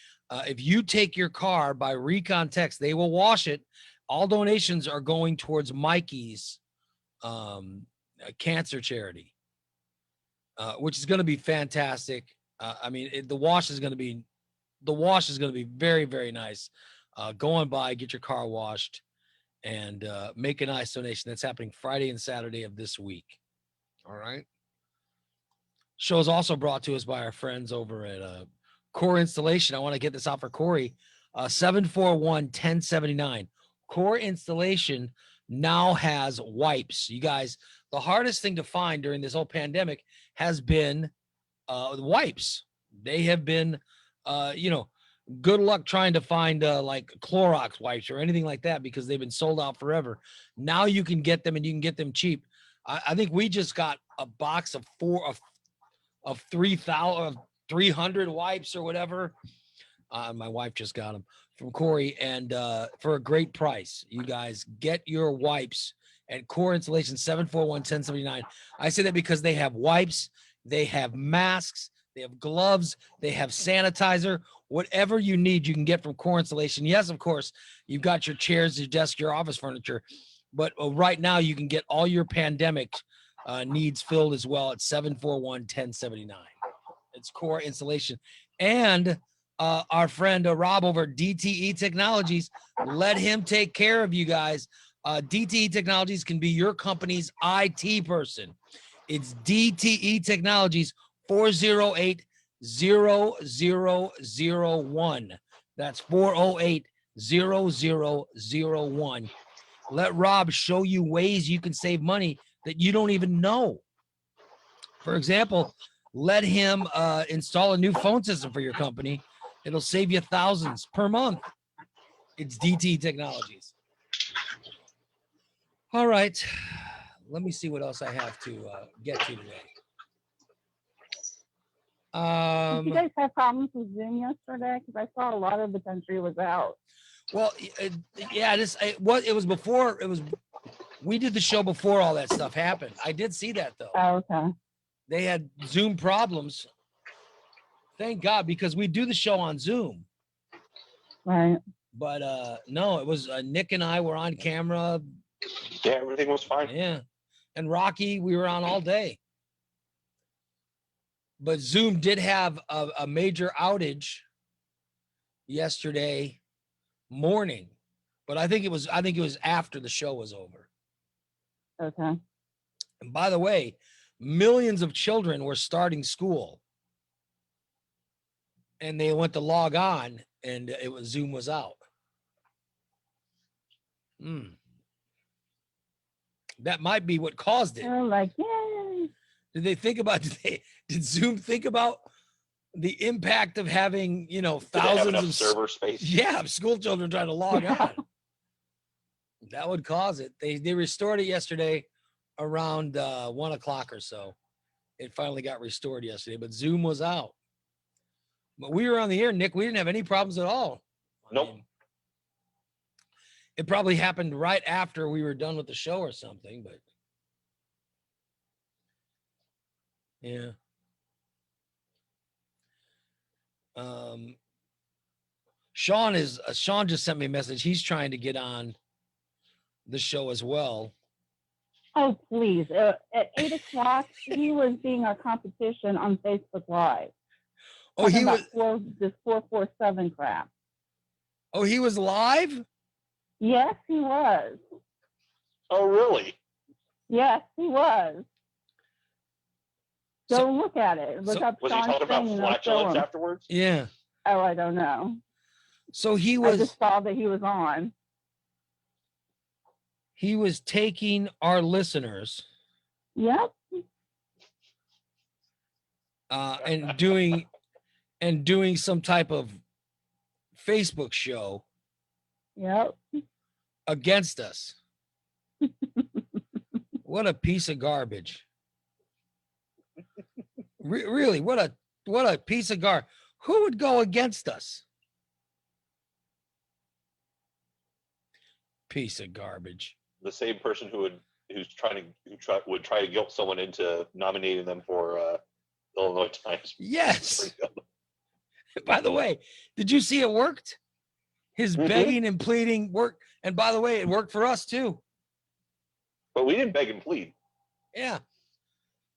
If you take your car by Recontech, they will wash it. All donations are going towards Mikey's cancer charity, which is going to be fantastic. I mean, the wash is going to be very, very nice. Go on by, get your car washed, and make a nice donation. That's happening Friday and Saturday of this week. All right. Show is also brought to us by our friends over at Core Installation. I want to get this out for Corey. 741-1079. Core Installation now has wipes. You guys, the hardest thing to find during this whole pandemic has been wipes. They have been, good luck trying to find like Clorox wipes or anything like that because they've been sold out forever. Now you can get them, and you can get them cheap. I think we just got a box of 300 wipes or whatever. My wife just got them from Corey, and for a great price. You guys get your wipes at Core Installation, 741-1079. I say that because they have wipes, they have masks, they have gloves, they have sanitizer. Whatever you need, you can get from Core Installation. Yes, of course, you've got your chairs, your desk, your office furniture, but right now you can get all your pandemic needs filled as well at 741-1079. It's Core Installation. And our friend Rob over at DTE Technologies, let him take care of you guys. DTE Technologies can be your company's IT person. It's DTE Technologies, 408-0001. That's 408-0001. Let Rob show you ways you can save money that you don't even know. For example, let him install a new phone system for your company. It'll save you thousands per month. It's DTE Technologies. All right. Let me see what else I have to get to today. Did you guys have problems with Zoom yesterday? Because I saw a lot of the country was out. Well, yeah, it was before. We did the show before all that stuff happened. I did see that though. Oh, okay. They had Zoom problems. Thank God, because we do the show on Zoom. Right. But no, it was Nick and I were on camera. Yeah, everything was fine. Yeah. And Rocky, we were on all day. But Zoom did have a major outage yesterday morning. But I think it was after the show was over. Okay. And by the way, millions of children were starting school. And they went to log on, and Zoom was out. That might be what caused it. They're like, yay. Did Zoom think about the impact of having, thousands of server space? Yeah, school children trying to log on. That would cause it. They restored it yesterday around 1 o'clock or so. It finally got restored yesterday, but Zoom was out. But we were on the air, Nick. We didn't have any problems at all. Nope. It probably happened right after we were done with the show or something, but yeah. Sean just sent me a message. He's trying to get on the show as well. Oh, please. At 8 o'clock, he was being our competition on Facebook Live. Oh, he was this 447 crap. Oh, he was live? Yes, he was. Oh, really? Yes, he was. Go look at it. Look up was he Sean talking about Sting, flatulence afterwards? Yeah. Oh, I don't know. So he I just was saw that he was on. taking our listeners Yep. and doing some type of Facebook show Yep. against us. What a piece of garbage. Really, what a piece of garbage. Who would go against us? Piece of garbage. The same person who would try to guilt someone into nominating them for Illinois Times. Yes. By the way, did you see it worked? His begging and pleading worked. And by the way, it worked for us too. But we didn't beg and plead. Yeah.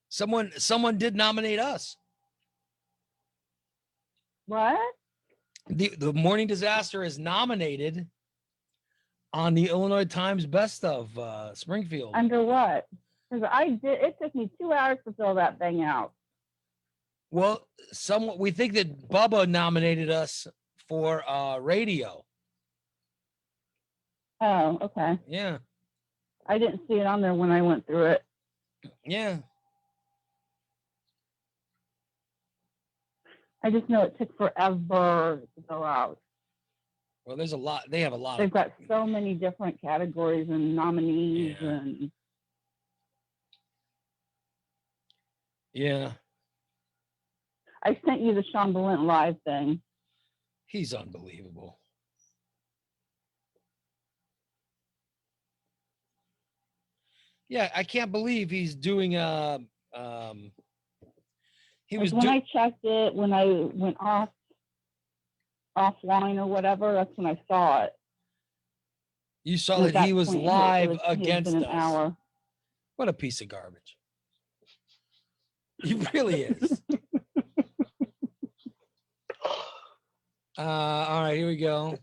Someone did nominate us. What? The Morning Disaster is nominated on the Illinois Times Best of Springfield. Under what? Because it took me 2 hours to fill that thing out. Well, we think that Bubba nominated us for radio. Oh, okay. Yeah. I didn't see it on there when I went through it. Yeah. I just know it took forever to go out. Well, there's a lot. They have a lot. They've got so many different categories and nominees and. Yeah. I sent you the Sean Valent live thing. He's unbelievable. Yeah, I can't believe he's doing he was when I checked it, when I went offline or whatever, that's when I saw it. You saw that he was live against us. What a piece of garbage. He really is. All right, here we go.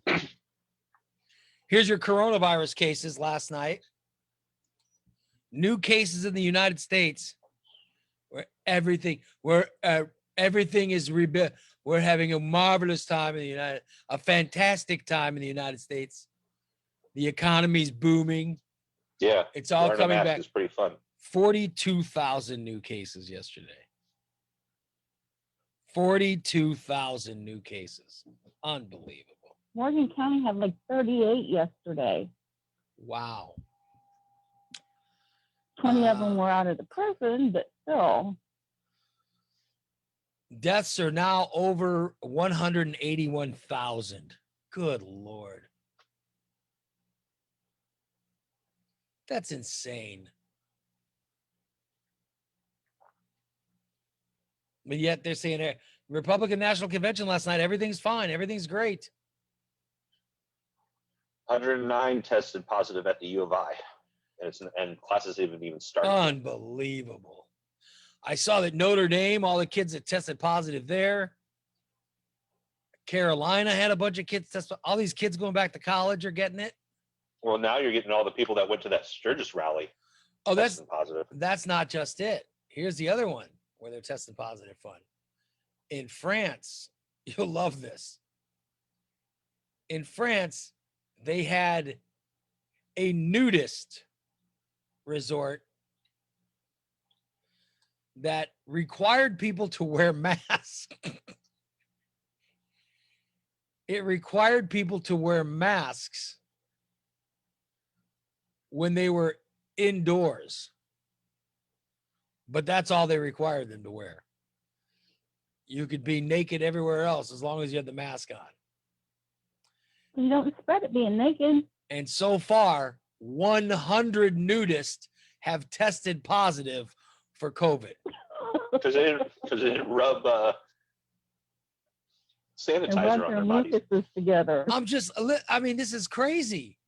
Here's your coronavirus cases last night. New cases in the United States where everything is rebuilt. We're having a marvelous time in a fantastic time in the United States. The economy's booming. Yeah. It's all wearing a coming mask back. is pretty fun. 42,000 new cases yesterday. 42,000 new cases. Unbelievable. Morgan County had like 38 yesterday. Wow. 20 of them were out of the prison, but still. Deaths are now over 181,000. Good Lord. That's insane. But yet they're saying Republican National Convention last night, everything's fine, everything's great. 109 tested positive at the U of I, and classes haven't even started. Unbelievable. I saw that Notre Dame, all the kids that tested positive there. Carolina had a bunch of kids test. All these kids going back to college are getting it. Well, now you're getting all the people that went to that Sturgis rally. Oh, that's positive. That's not just it. Here's the other one where they're testing positive fun. In France, you'll love this. In France, they had a nudist resort that required people to wear masks. It required people to wear masks when they were indoors. But that's all they required them to wear. You could be naked everywhere else as long as you had the mask on. You don't spread it being naked. And so far, 100 nudists have tested positive for COVID. Because they didn't rub sanitizer on their bodies. Together. I mean, this is crazy.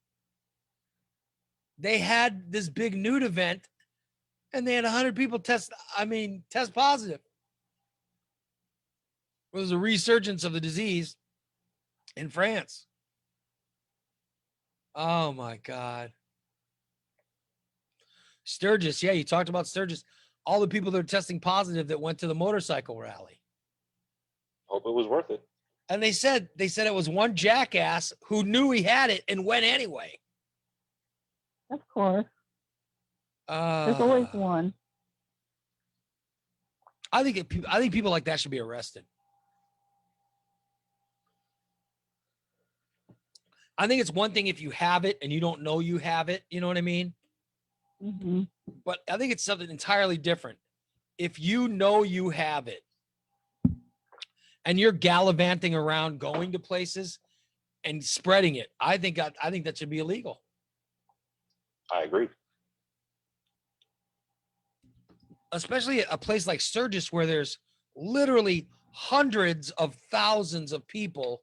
They had this big nude event and they had 100 people test positive. It was a resurgence of the disease in France. Oh my God. Sturgis. Yeah, you talked about Sturgis. All the people that are testing positive that went to the motorcycle rally. Hope it was worth it. And they said it was one jackass who knew he had it and went anyway. Of course. There's always one. I think people like that should be arrested. I think it's one thing if you have it and you don't know you have it. You know what I mean? Mm-hmm. But I think it's something entirely different. If you know you have it and you're gallivanting around, going to places and spreading it, I think that should be illegal. I agree. Especially a place like Sturgis where there's literally hundreds of thousands of people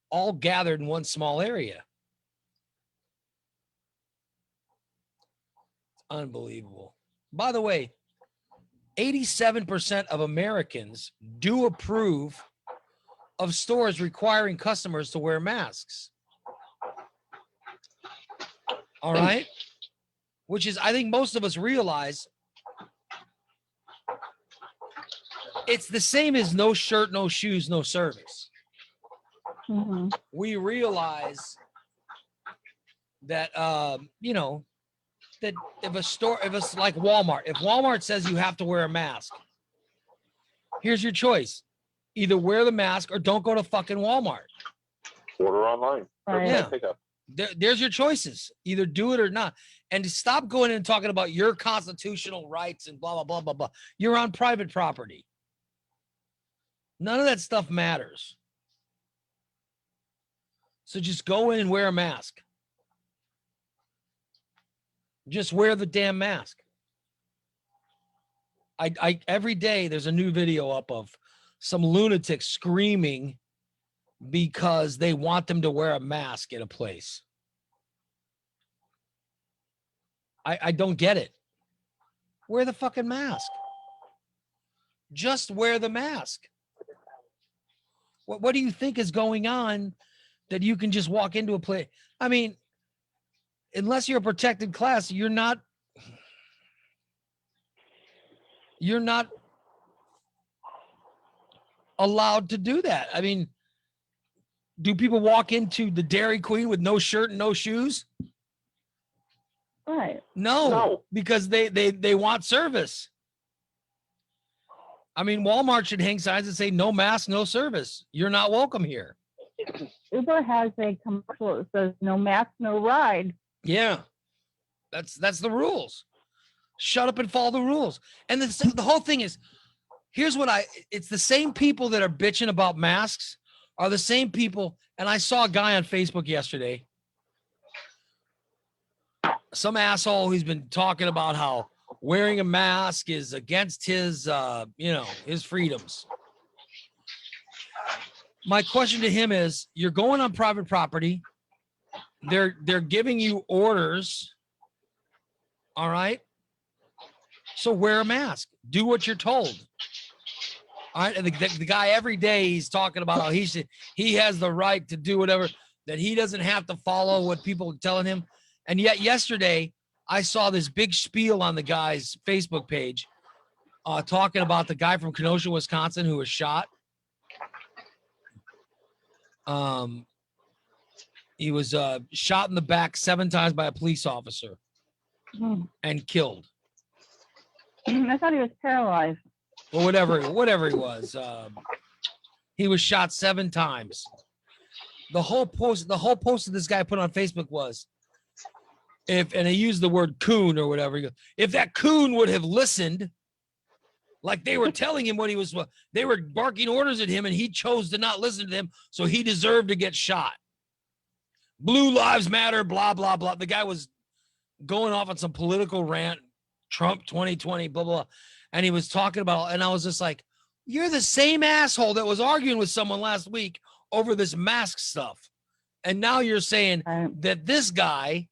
all gathered in one small area. It's unbelievable. By the way, 87% of Americans do approve of stores requiring customers to wear masks. All right? Which is, I think most of us realize it's the same as no shirt, no shoes, no service. Mm-hmm. We realize that, that if it's like Walmart, if Walmart says you have to wear a mask, here's your choice. Either wear the mask or don't go to fucking Walmart. Order online. Right. Yeah. Pickup. There's your choices. Either do it or not. And to stop going in and talking about your constitutional rights and blah, blah, blah, blah, blah. You're on private property. None of that stuff matters. So just go in and wear a mask. Just wear the damn mask. I every day there's a new video up of some lunatic screaming because they want them to wear a mask in a place. I don't get it. Wear the fucking mask. Just wear the mask. What do you think is going on that you can just walk into a place? I mean, unless you're a protected class, you're not allowed to do that. I mean, do people walk into the Dairy Queen with no shirt and no shoes? Right. No. Because they want service. I mean, Walmart should hang signs that say no mask, no service. You're not welcome here. Uber has a commercial that says no mask, no ride. Yeah. That's the rules. Shut up and follow the rules. And the whole thing is, it's the same people that are bitching about masks are the same people. And I saw a guy on Facebook yesterday, some asshole who's been talking about how wearing a mask is against his freedoms. My question to him is, you're going on private property. They're giving you orders. All right. So wear a mask. Do what you're told. All right. And the guy every day he's talking about how he has the right to do whatever, that he doesn't have to follow what people are telling him. And yet yesterday I saw this big spiel on the guy's Facebook page talking about the guy from Kenosha, Wisconsin, who was shot. He was shot in the back 7 times by a police officer and killed. I thought he was paralyzed. Well, whatever he was, he was shot 7 times. The whole post that this guy put on Facebook was, and he used the word coon or whatever. He goes, if that coon would have listened, like they were telling him what they were barking orders at him, and he chose to not listen to them, so he deserved to get shot. Blue lives matter, blah, blah, blah. The guy was going off on some political rant, Trump 2020, blah, blah. And he was talking about, and I was just like, you're the same asshole that was arguing with someone last week over this mask stuff. And now you're saying that this guy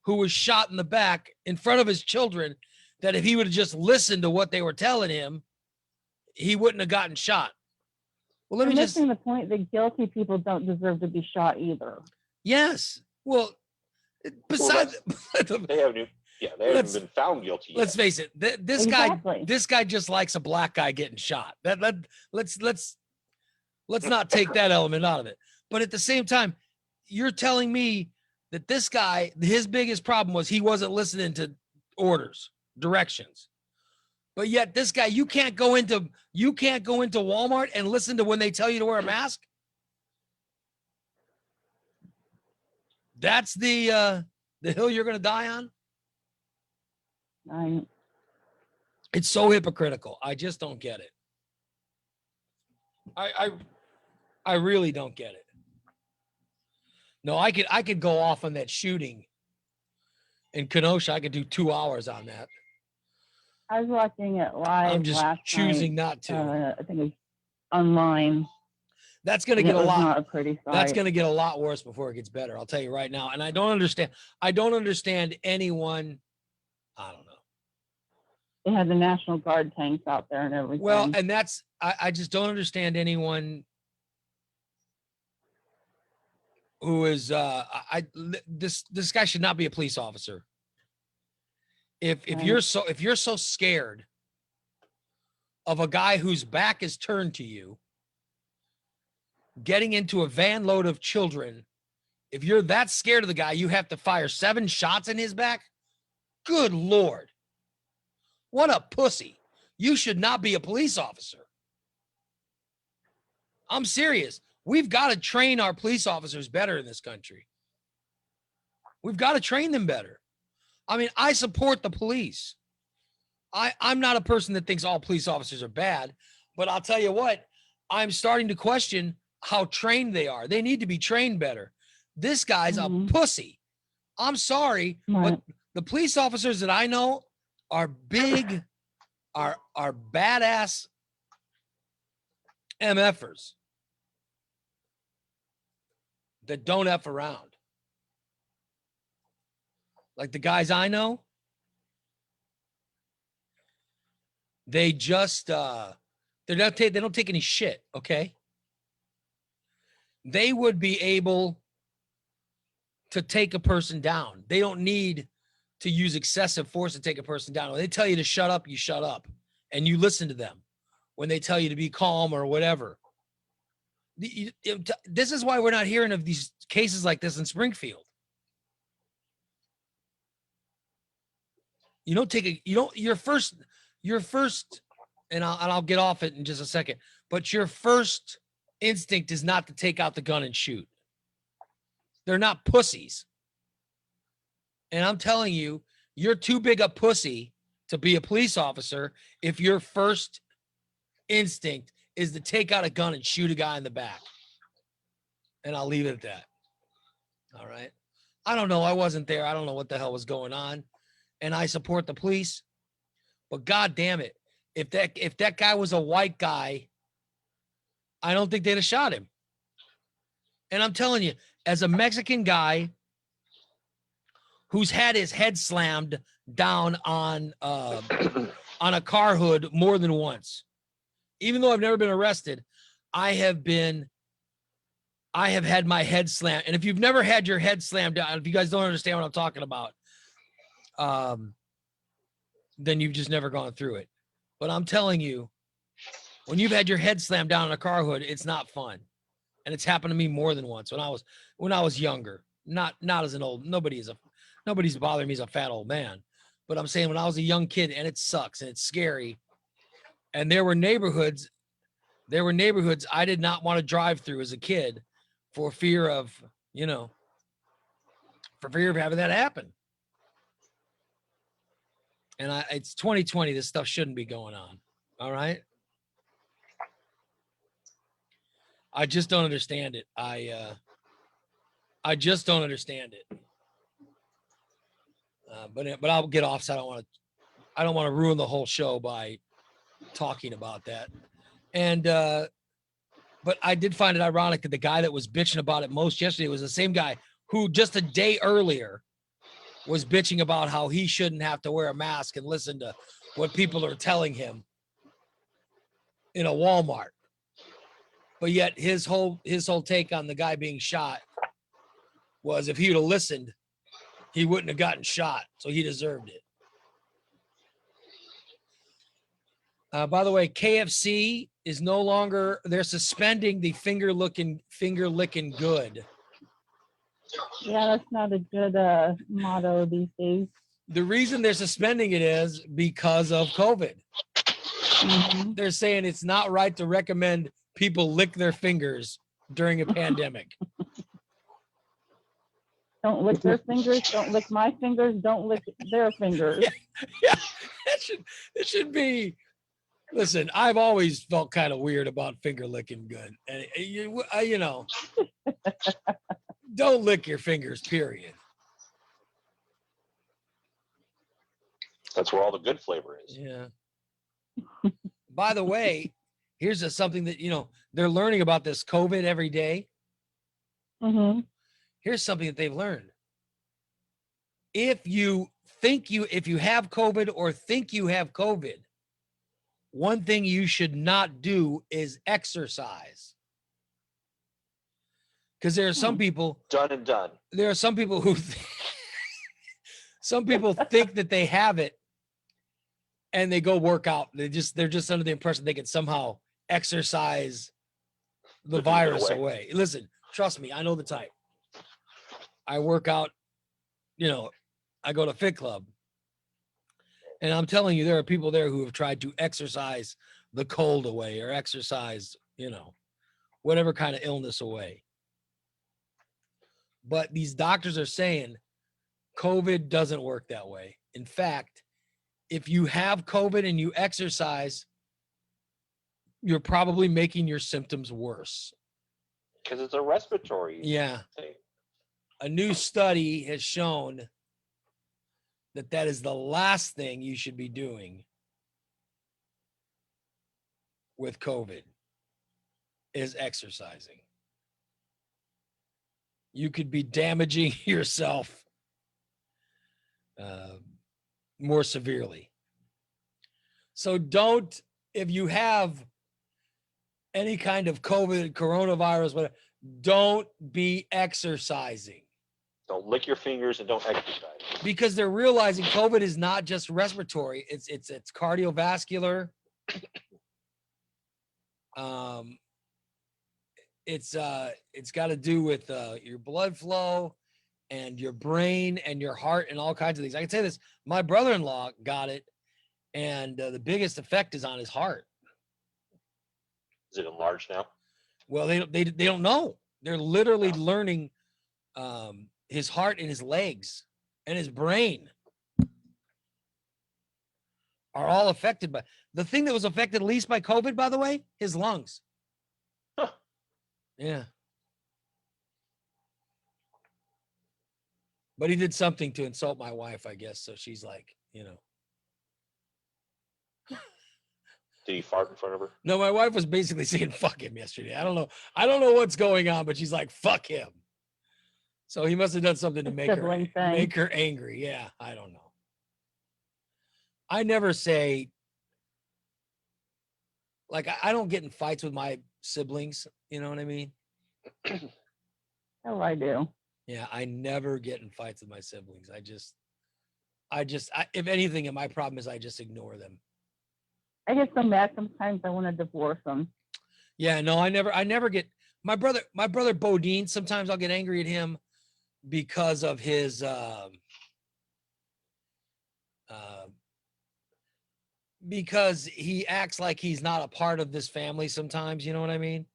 who was shot in the back in front of his children, that if he would have just listened to what they were telling him, he wouldn't have gotten shot. Well, let me just missing the point that guilty people don't deserve to be shot either. Yes. Well, besides, they haven't been found guilty yet. Let's face it. This guy just likes a black guy getting shot. Let's Let's not take that element out of it. But at the same time, you're telling me that this guy, his biggest problem was he wasn't listening to orders, directions. But yet this guy, you can't go into Walmart and listen to when they tell you to wear a mask. That's the hill you're going to die on. Right. It's so hypocritical. I just don't get it. I really don't get it. No, I could go off on that shooting in Kenosha. I could do 2 hours on that. I was watching it live. I'm just last choosing night. not to. I think it was online. That's going to get It a was lot. not a pretty That's sight. going to get a lot worse before it gets better. I'll tell you right now. And I don't understand anyone. I don't know. They had the National Guard tanks out there and everything. Well, and that's, I just don't understand anyone who is, this guy should not be a police officer. If Right. you're so scared of a guy whose back is turned to you, getting into a van load of children, if you're that scared of the guy, you have to fire 7 shots in his back. Good Lord. What a pussy. You should not be a police officer. I'm serious. We've got to train our police officers better in this country. We've got to train them better. I mean, I support the police. I'm not a person that thinks all police officers are bad, but I'll tell you what, I'm starting to question how trained they are. They need to be trained better. This guy's a pussy. I'm sorry, but the police officers that I know are big, are badass MFers that don't F around. Like the guys I know, they just they don't take any shit, okay? They would be able to take a person down. They don't need to use excessive force to take a person down. When they tell you to shut up, you shut up and you listen to them. When they tell you to be calm or whatever. This is why we're not hearing of these cases like this in Springfield. Your first, and I'll get off it in just a second, but your first instinct is not to take out the gun and shoot. They're not pussies. And I'm telling you, you're too big a pussy to be a police officer if your first instinct is to take out a gun and shoot a guy in the back. And I'll leave it at that. All right. I don't know. I wasn't there. I don't know what the hell was going on. And I support the police. But God damn it. If that guy was a white guy, I don't think they'd have shot him. And I'm telling you, as a Mexican guy who's had his head slammed down on a car hood more than once, even though I've never been arrested, I have had my head slammed. And if you've never had your head slammed down, if you guys don't understand what I'm talking about, then you've just never gone through it. But I'm telling you, when you've had your head slammed down in a car hood, it's not fun. And it's happened to me more than once when I was younger. Not as an old, nobody's bothering me as a fat old man. But I'm saying when I was a young kid, and it sucks and it's scary. And there were neighborhoods I did not want to drive through as a kid for fear of having that happen. And it's 2020. This stuff shouldn't be going on. All right. I just don't understand it. I just don't understand it. But I'll get off. So I don't want to ruin the whole show by talking about that. And but I did find it ironic that the guy that was bitching about it most yesterday was the same guy who just a day earlier was bitching about how he shouldn't have to wear a mask and listen to what people are telling him in a Walmart. But yet his whole take on the guy being shot was if he would have listened, he wouldn't have gotten shot. So he deserved it. By the way, KFC is no longer, they're suspending the finger licking good. Yeah, that's not a good motto these days. The reason they're suspending it is because of COVID. Mhm. They're saying it's not right to recommend people lick their fingers during a pandemic. Don't lick their fingers. Don't lick my fingers. Don't lick their fingers. Yeah, it should be. Listen, I've always felt kind of weird about finger licking good, and you know, don't lick your fingers. Period. That's where all the good flavor is. Yeah. By the way, here's something that, you know, they're learning about this COVID every day. Mm-hmm. Here's something that they've learned. If you have COVID or think you have COVID, one thing you should not do is exercise. Because there are some people. Done and done. There are some people who some people think that they have it and they go work out. They're just under the impression they can somehow exercise the virus away. Listen, trust me, I know the type. I work out, you know, I go to Fit Club. And I'm telling you, there are people there who have tried to exercise the cold away or exercise, you know, whatever kind of illness away. But these doctors are saying COVID doesn't work that way. In fact, if you have COVID and you exercise, you're probably making your symptoms worse. Because it's a respiratory Yeah. thing. A new study has shown that that is the last thing you should be doing with COVID is exercising. You could be damaging yourself more severely. So don't, if you have any kind of COVID, coronavirus, whatever, don't be exercising. Don't lick your fingers and don't exercise. Because they're realizing COVID is not just respiratory, it's cardiovascular. It's got to do with your blood flow and your brain and your heart and all kinds of things. I can say this, my brother-in-law got it, and the biggest effect is on his heart. Is it enlarged now? Well, they don't know. They're literally learning his heart and his legs and his brain are all affected by the thing that was affected least by COVID, by the way, his lungs. Huh. Yeah. But he did something to insult my wife, I guess. So she's like, you know. Did he fart in front of her? No, my wife was basically saying fuck him yesterday. I don't know what's going on, but she's like, fuck him. So he must have done something to make her angry. Yeah, I don't know. I never say, like, I don't get in fights with my siblings. You know what I mean? Oh, I do. Yeah, I never get in fights with my siblings. If anything, my problem is I just ignore them. I get so mad sometimes I want to divorce them. Yeah, no, I never get my brother Bodine. Sometimes I'll get angry at him because of his because he acts like he's not a part of this family sometimes, you know what I mean?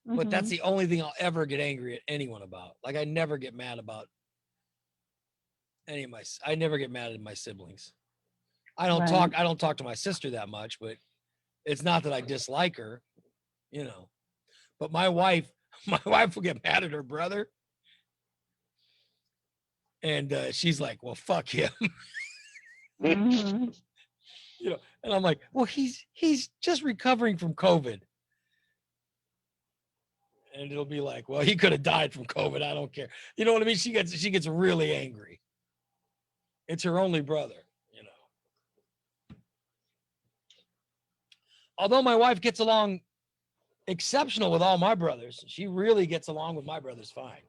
Mm-hmm. But that's the only thing I'll ever get angry at anyone about. Like I never get mad about I never get mad at my siblings. I don't talk to my sister that much, but it's not that I dislike her, you know. But my wife will get mad at her brother. And she's like, well, fuck him. Mm-hmm. You know, and I'm like, well, he's just recovering from COVID. And it'll be like, well, he could have died from COVID. I don't care. You know what I mean? She gets really angry. It's her only brother, you know. Although my wife gets along exceptional with all my brothers, she really gets along with my brothers fine.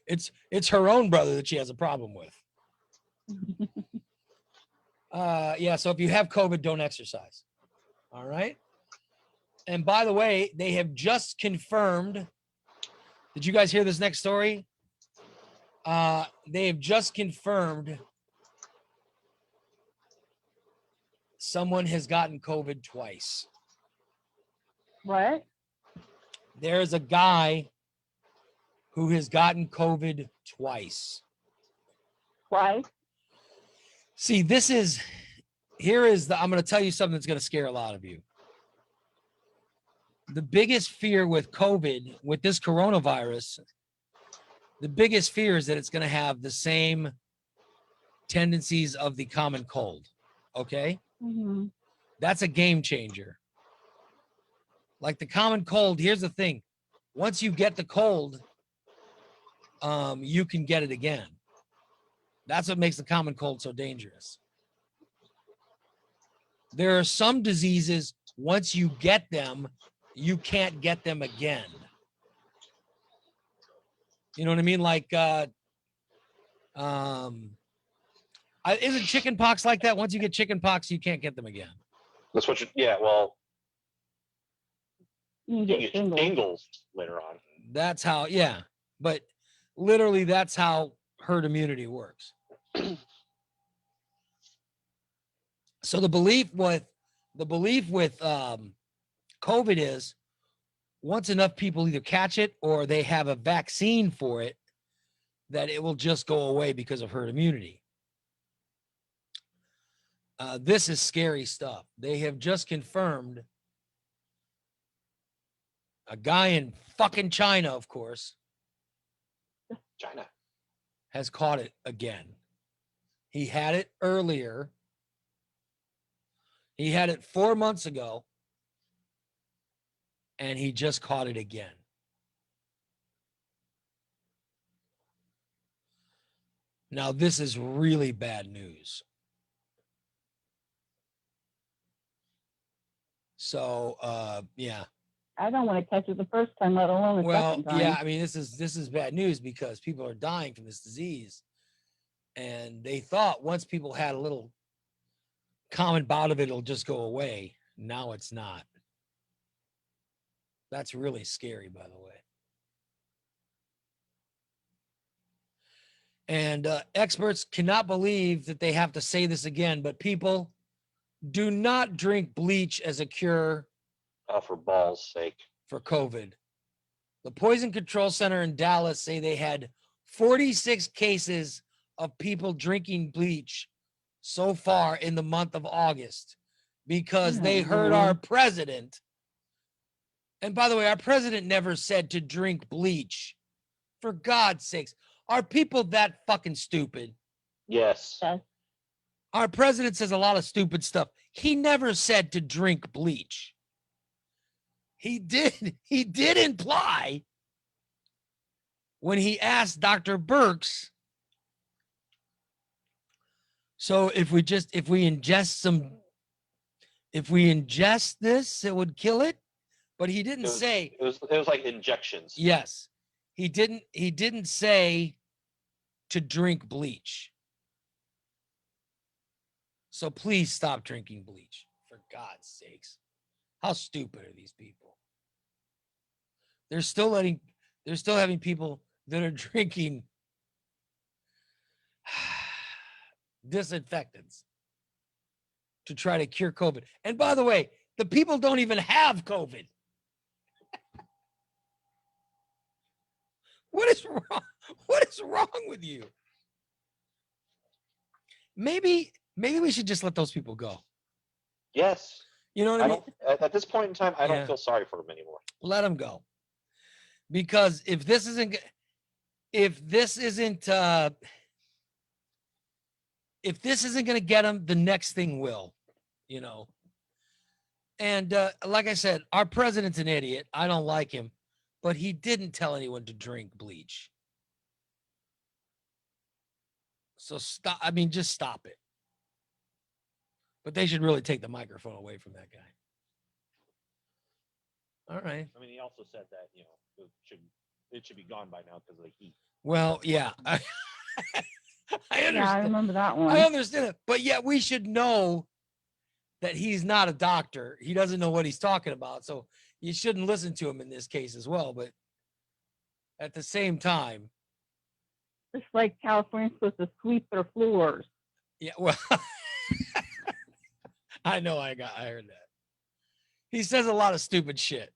It's her own brother that she has a problem with. Yeah, so if you have COVID, don't exercise. All right. And by the way, they have just confirmed. Did you guys hear this next story? They have just confirmed someone has gotten COVID twice. What? There's a guy who has gotten COVID twice. Twice? See, I'm going to tell you something that's going to scare a lot of you. The biggest fear with COVID, with this coronavirus, the biggest fear is that it's going to have the same tendencies of the common cold. Okay? Mm-hmm. That's a game changer. Like the common cold, here's the thing. Once you get the cold, you can get it again. That's what makes the common cold so dangerous. There are some diseases, once you get them, you can't get them again. You know what I mean? Like, isn't chicken pox like that? Once you get chicken pox, you can't get them again. That's what well, you get shingles later on. That's how, yeah. But literally, that's how herd immunity works. So the belief with COVID is once enough people either catch it or they have a vaccine for it, that it will just go away because of herd immunity. This is scary stuff. They have just confirmed a guy in fucking China, of course, China has caught it again. He had it earlier. He had it 4 months ago, and he just caught it again. Now, this is really bad news. So, yeah. I don't want to catch it the first time, let alone the second time. Yeah, I mean, this is bad news because people are dying from this disease. And they thought once people had a little common bout of it, it'll just go away. Now it's not. That's really scary, by the way. And experts cannot believe that they have to say this again, but people, do not drink bleach as a cure. For balls' sake. For COVID. The Poison Control Center in Dallas say they had 46 cases of people drinking bleach so far in the month of August because they heard our president. And by the way, our president never said to drink bleach. For God's sakes. Are people that fucking stupid? Yes. Our president says a lot of stupid stuff. He never said to drink bleach. He did imply when he asked Dr. Birx, so if we ingest this, it would kill it. But he didn't say it was like injections. Yes. He didn't say to drink bleach. So please stop drinking bleach, for God's sakes. How stupid are these people? They're still having people that are drinking disinfectants to try to cure COVID. And by the way, the people don't even have COVID. What is wrong? What is wrong with you? Maybe we should just let those people go. Yes. You know what I mean? At this point in time, I don't feel sorry for them anymore. Let them go. Because if this isn't going to get them, the next thing will, you know. And like I said, our president's an idiot. I don't like him, but he didn't tell anyone to drink bleach. So stop. I mean, just stop it. But they should really take the microphone away from that guy. All right. I mean, he also said that, you know, it should be gone by now because of the heat. Well, yeah. I understand. Yeah, I remember that one. I understand it. But yet we should know that he's not a doctor. He doesn't know what he's talking about. So you shouldn't listen to him in this case as well. But at the same time, Just like California's supposed to sweep their floors. yeah, well, I know I heard that. He says a lot of stupid shit.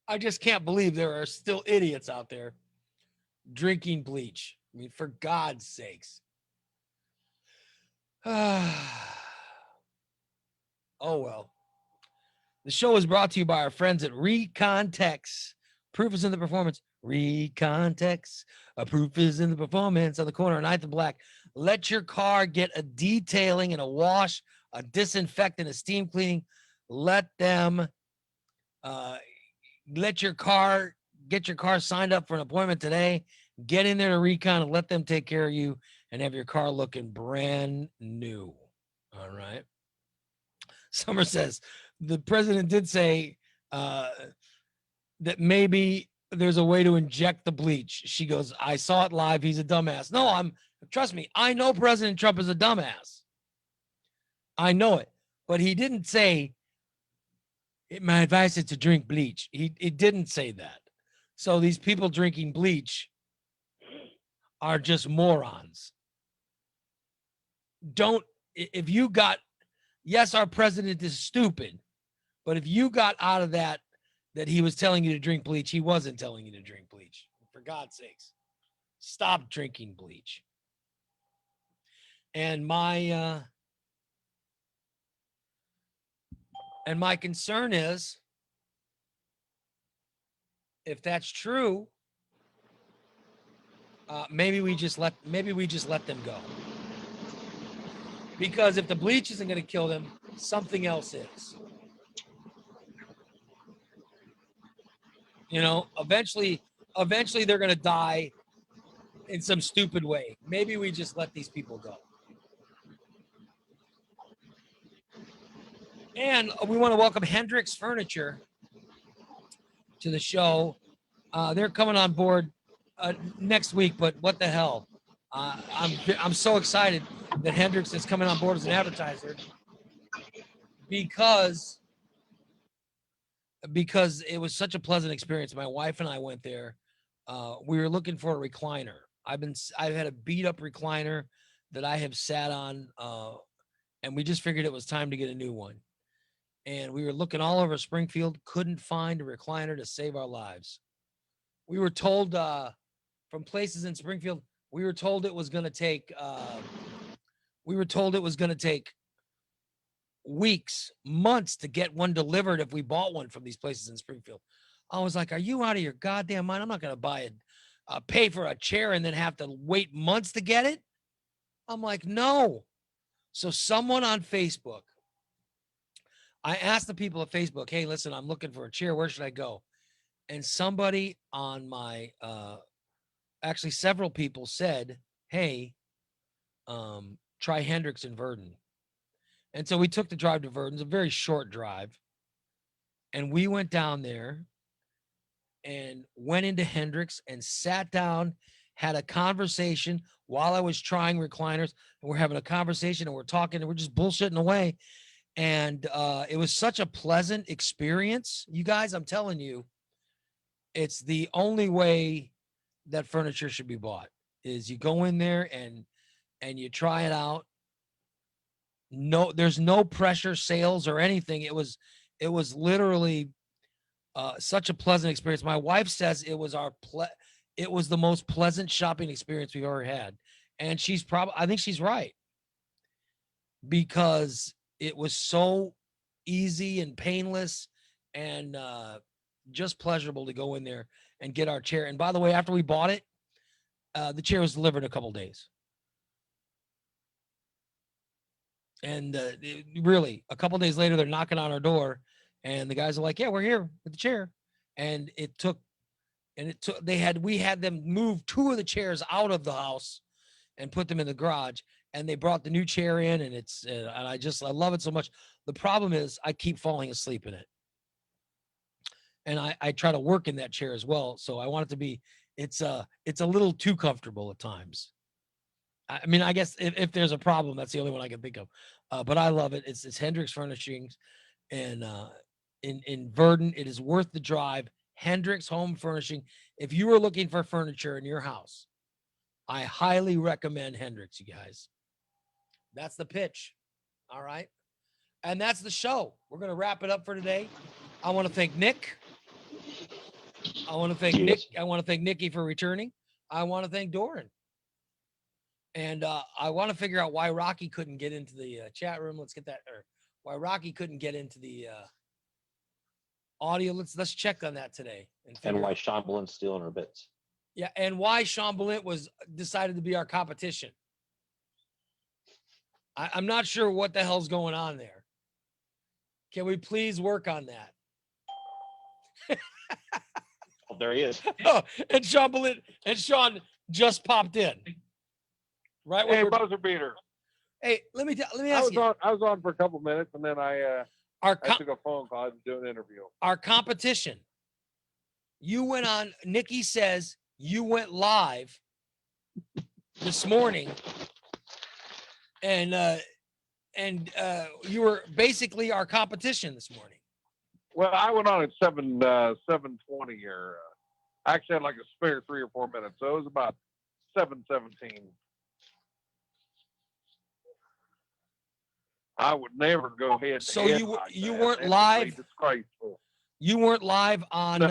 I just can't believe there are still idiots out there drinking bleach. I mean, for God's sakes. Oh, well. The show is brought to you by our friends at Recontex. Proof is in the performance. Recontex. A proof is in the performance on the corner of 9th and Black. Let your car get a detailing and a wash, a disinfectant, a steam cleaning. Let them get your car signed up for an appointment today. Get in there to Recon and let them take care of you and have your car looking brand new. All right. Summer says the president did say that maybe there's a way to inject the bleach. She goes, I saw it live. He's a dumbass. No, trust me. I know President Trump is a dumbass. I know it, but he didn't say my advice is to drink bleach. He didn't say that. So these people drinking bleach are just morons. Yes, our president is stupid, but if you got out of that he was telling you to drink bleach, he wasn't telling you to drink bleach. For God's sakes, stop drinking bleach. And my concern is, if that's true, maybe we just let them go. Because if the bleach isn't going to kill them, something else is. You know, eventually they're going to die in some stupid way. Maybe we just let these people go. And we want to welcome Hendrix Furniture to the show. They're coming on board next week, but what the hell? I'm so excited that Hendrix is coming on board as an advertiser because it was such a pleasant experience. My wife and I went there. We were looking for a recliner. I've had a beat up recliner that I have sat on, and we just figured it was time to get a new one. And we were looking all over Springfield, couldn't find a recliner to save our lives. We were told from places in Springfield, we were told it was going to take weeks, months to get one delivered if we bought one from these places in Springfield. I was like, are you out of your goddamn mind? I'm not going to pay for a chair and then have to wait months to get it. I'm like, no. So someone on Facebook, I asked the people at Facebook, hey, listen, I'm looking for a chair. Where should I go? And somebody on my, actually several people said, hey, try Hendrix in Verdon. And so we took the drive to Verdon. It's a very short drive. And we went down there and went into Hendrix and sat down, had a conversation while I was trying recliners. And we're having a conversation and we're talking and we're just bullshitting away. And it was such a pleasant experience. You guys, I'm telling you, it's the only way that furniture should be bought is you go in there and you try it out. No, there's no pressure sales or anything. It was literally such a pleasant experience. My wife says it was it was the most pleasant shopping experience we've ever had. And I think she's right, because it was so easy and painless and just pleasurable to go in there and get our chair. And by the way, after we bought it, the chair was delivered in a couple days. And really, a couple days later, they're knocking on our door, and the guys are like, "Yeah, we're here with the chair." And we had them move 2 of the chairs out of the house and put them in the garage, and they brought the new chair in, and I love it so much. The problem is I keep falling asleep in it, and I try to work in that chair as well. So I want it to be, it's a little too comfortable at times. I mean, I guess if there's a problem, that's the only one I can think of. But I love it. It's Hendricks Furnishings, and in Verdon, it is worth the drive. Hendricks Home Furnishing. If you are looking for furniture in your house, I highly recommend Hendricks, you guys. That's the pitch. All right. And that's the show. We're going to wrap it up for today. I want to thank Nick. I want to thank Nick. I want to thank Nikki for returning. I want to thank Doran. And I want to figure out why Rocky couldn't get into the chat room. Let's get that. Or why Rocky couldn't get into the audio. Let's check on that today. And why Sean Blunt's stealing her bits. Yeah, and why Sean Blunt was decided to be our competition. I'm not sure what the hell's going on there. Can we please work on that? Oh, there he is. Oh, and Sean Blunt and Sean just popped in. Right. Hey, buzzer beater. Hey, let me ask you. I was on for a couple minutes, and then I took a phone call. I was doing an interview. Our competition. You went on. Nikki says you went live this morning, and you were basically our competition this morning. Well, I went on at 7:20 here. I actually had like a spare 3 or 4 minutes, so it was about 7:17. I would never go ahead. So you weren't live. Disgraceful. You weren't live on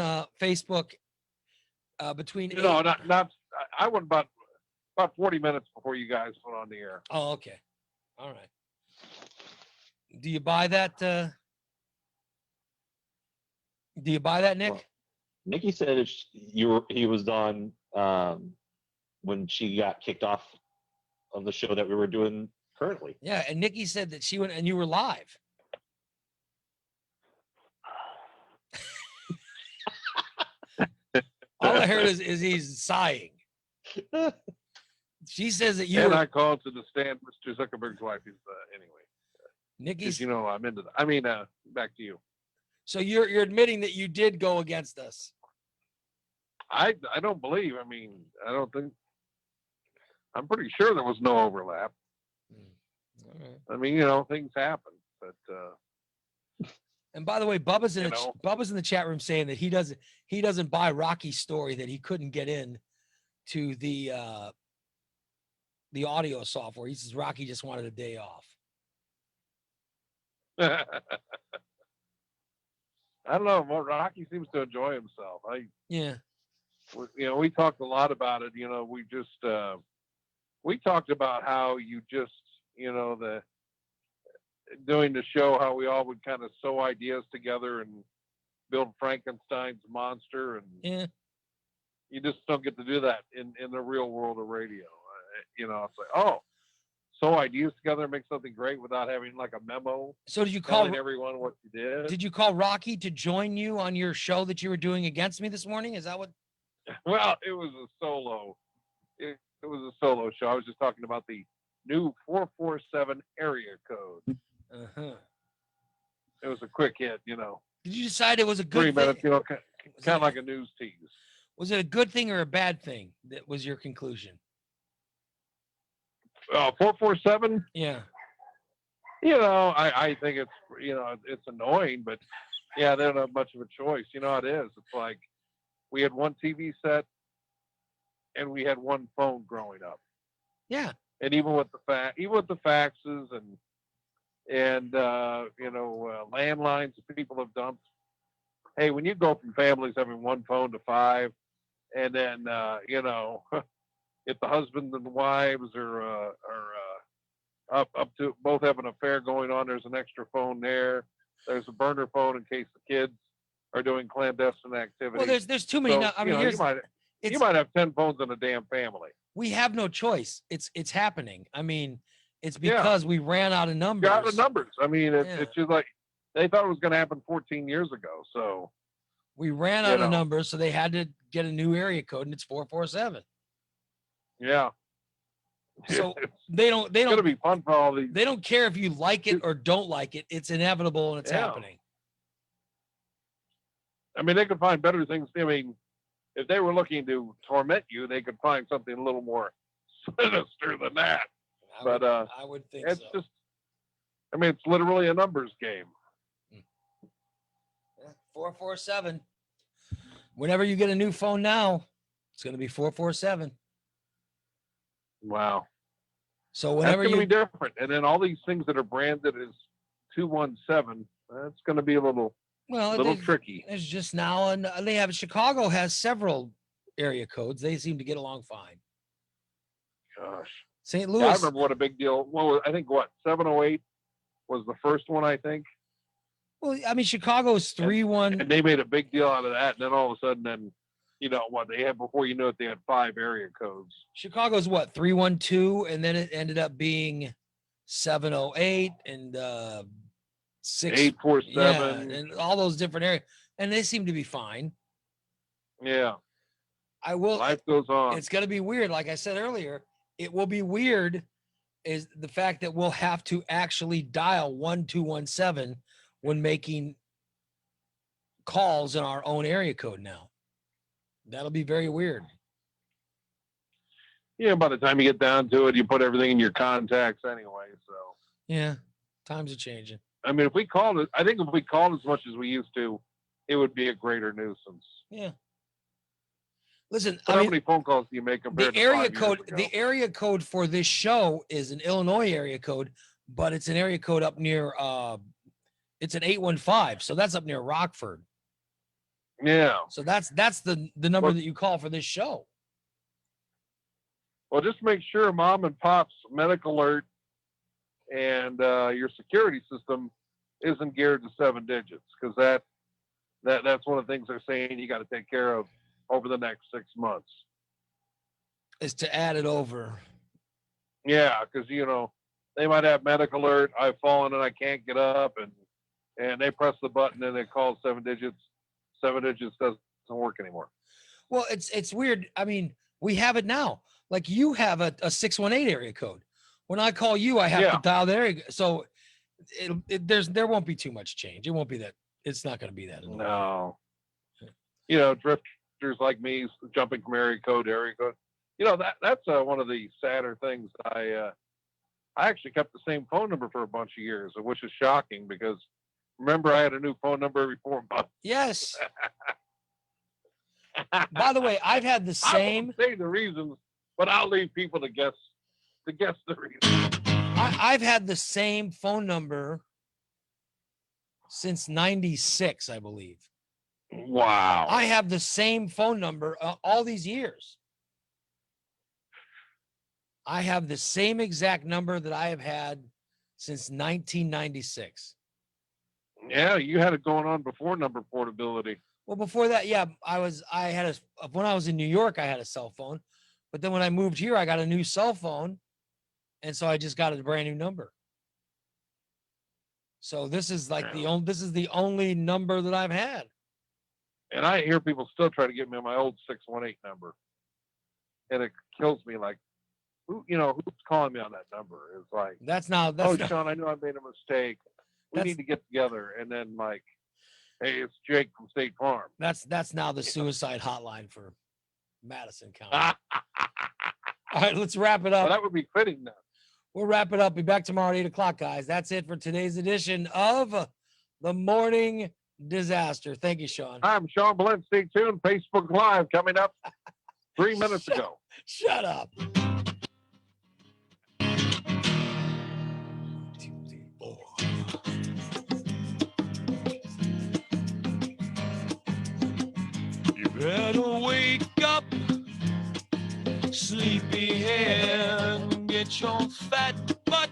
Facebook between. No, not. I went about 40 minutes before you guys went on the air. Oh, okay. All right. Do you buy that? Do you buy that, Nick? Well, Nikki said he was on when she got kicked off of the show that we were doing currently. Yeah, and Nikki said that she went and you were live. All I heard is he's sighing. She says that you. And I called to the stand, Mr. Zuckerberg's wife is anyway. Nikki's. You know, I'm into that. I mean, back to you. So you're admitting that you did go against us. I don't believe. I mean, I don't think. I'm pretty sure there was no overlap. All right. I mean, you know, things happen, but. And by the way, Bubba's in the chat room saying that he doesn't buy Rocky's story that he couldn't get in to the audio software. He says Rocky just wanted a day off. I don't know. Rocky seems to enjoy himself. Yeah. You know, we talked a lot about it. You know, we talked about how you just, you know, doing the show, how we all would kind of sew ideas together and build Frankenstein's monster, and yeah, you just don't get to do that in the real world of radio. You know, it's like, oh, sew ideas together and make something great without having like a memo. So did you call everyone what you did? Did you call Rocky to join you on your show that you were doing against me this morning? Is that what? Well, it was a solo. It was a solo show. I was just talking about the new 447 area code. Uh-huh. It was a quick hit, you know. Did you decide it was a good 3 minutes, thing? you know, kind of like a news tease. Was it a good thing or a bad thing? That was your conclusion. 447? Yeah. You know, I think it's, you know, it's annoying, but yeah, they don't have much of a choice. You know how it is. It's like we had one TV set and we had one phone growing up. Yeah. And even with the faxes and you know, landlines that people have dumped. Hey, when you go from families having one phone to 5, and then you know, if the husbands and the wives are up to both have an affair going on, there's an extra phone there. There's a burner phone in case the kids are doing clandestine activity. Well, there's too many. So, I mean, you might have 10 phones in a damn family. We have no choice. It's happening. I mean, it's because we ran out of numbers. Got the numbers. I mean, it's just like they thought it was going to happen 14 years ago. So we ran out of numbers, so they had to get a new area code, and it's 447. Yeah. So they don't. It's gonna be fun for all these. They don't care if you like it or don't like it. It's inevitable and it's happening. I mean, they could find better things. I mean, if they were looking to torment you, they could find something a little more sinister than that. I would think it's so. just, I mean, it's literally a numbers game. 447. Whenever you get a new phone now, it's going to be 447. Wow. So whenever that's you going to be different. And then all these things that are branded as 217, that's going to be a little tricky. It's just now, and they have Chicago has several area codes. They seem to get along fine. Gosh. St. Louis. Yeah, I remember what a big deal. Well, I think 708 was the first one, I think. Well, I mean, Chicago's 3-1. And they made a big deal out of that. And then all of a sudden, what they had before you know it, they had 5 area codes. Chicago's 312, and then it ended up being 708 and 847. Yeah, and all those different areas, and they seem to be fine. Yeah. I will. Life goes on. It's going to be weird. Like I said earlier, it will be weird is the fact that we'll have to actually dial 1217 when making calls in our own area code now. That'll be very weird. Yeah, by the time you get down to it, you put everything in your contacts anyway. So yeah, times are changing. I mean, I think if we called as much as we used to, it would be a greater nuisance. Yeah. Listen, how many phone calls do you make compared the to area 5 years code? ago? The area code for this show is an Illinois area code, but it's an area code up near. It's an 815, so that's up near Rockford. Yeah. So that's the number that you call for this show. Well, just make sure Mom and Pop's medical alert and your security system isn't geared to 7 digits, because that's one of the things they're saying you got to take care of over the next 6 months. Is to add it over. Yeah, because they might have medical alert. I've fallen and I can't get up, and they press the button and it calls 7 digits. 7 digits doesn't work anymore. Well, it's weird. I mean, we have it now. Like you have a 618 area code. When I call you, I have to dial the area. So there won't be too much change. It won't be that. It's not going to be that. No. Drifters like me jumping from area code to area code. That's one of the sadder things. I actually kept the same phone number for a bunch of years, which is shocking because remember I had a new phone number every 4 months. Yes. By the way, I've had the same. I won't say the reasons, but I'll leave people to guess the reason. I've had the same phone number since 96, I believe. Wow. I have the same phone number all these years. I have the same exact number that I have had since 1996. Yeah, you had it going on before number portability. Well, before that, yeah, when I was in New York, I had a cell phone, but then when I moved here, I got a new cell phone, and so I just got a brand new number. So this is like this is the only number that I've had. And I hear people still try to get me on my old 618 number, and it kills me. Like, who's calling me on that number? It's like Sean, I know I made a mistake. We need to get together. And then like, hey, it's Jake from State Farm. That's now the suicide hotline for Madison County. All right, let's wrap it up. Well, that would be fitting now. We'll wrap it up. Be back tomorrow at 8 o'clock, guys. That's it for today's edition of The Morning Disaster. Thank you, Sean. I'm Sean Blunt. Stay tuned. Facebook Live coming up 3 minutes ago. Shut up. You better wake up, sleepyhead, get your fat butt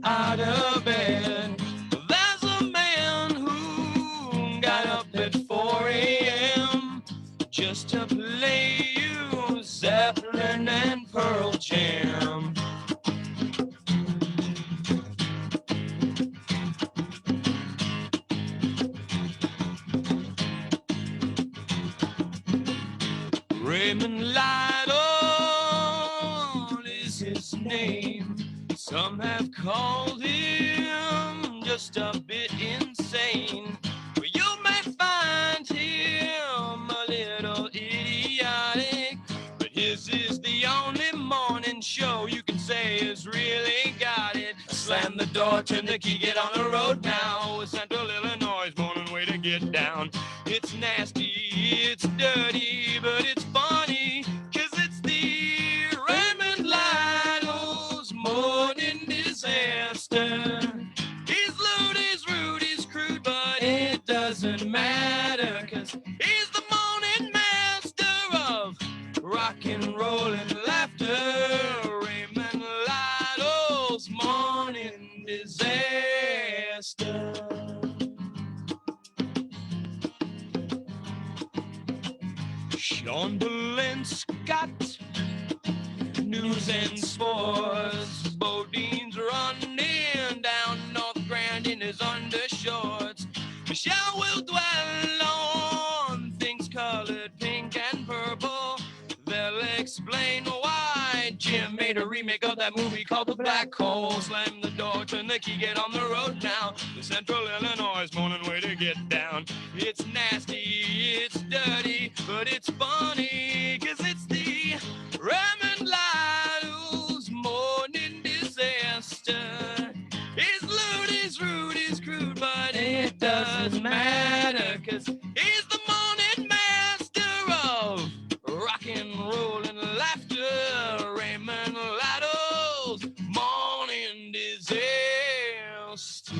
out of bed. There's a man who got up at 4 a.m. just to play you Zeppelin and Pearl Jam. Raymond Lytle is his name. Some have called him just a bit insane. Well, you may find him a little idiotic, but his is It's the only morning show you can say is really got it. Slam the door, turn the key, get on the road now. With Central Illinois' morning way to get down. It's nasty, it's dirty, but it's funny, 'cause it's the Raymond Lytle's morning disaster. He's lewd, he's rude, he's crude, but it doesn't matter, 'cause he's the morning master of rock and roll and laughter. Raymond Lytle's morning disaster. Shonda Scott, news and sports. Bodine's running down North Grand in his undershorts. Michelle will dwell on things colored pink and purple. They'll explain why Jim made a remake of that movie called The Black Hole. Slam the door, turn the key, get on the road now. The Central Illinois morning way to get down. It's nasty, it's dirty, but it's funny, 'cause it's the Raymond Lytle's morning disaster. He's lewd, he's rude, he's crude, but it doesn't matter, 'cause he's the morning master of rock and roll and laughter. Raymond Lytle's morning disaster.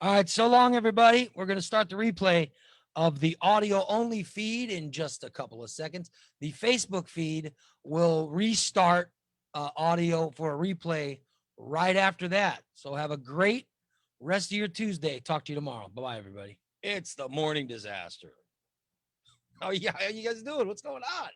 All right, so long, everybody. We're going to start the replay of the audio only feed in just a couple of seconds. The Facebook feed will restart audio for a replay right after that. So have a great rest of your Tuesday. Talk to you tomorrow. Bye-bye, everybody. It's the morning disaster. How you guys doing? What's going on?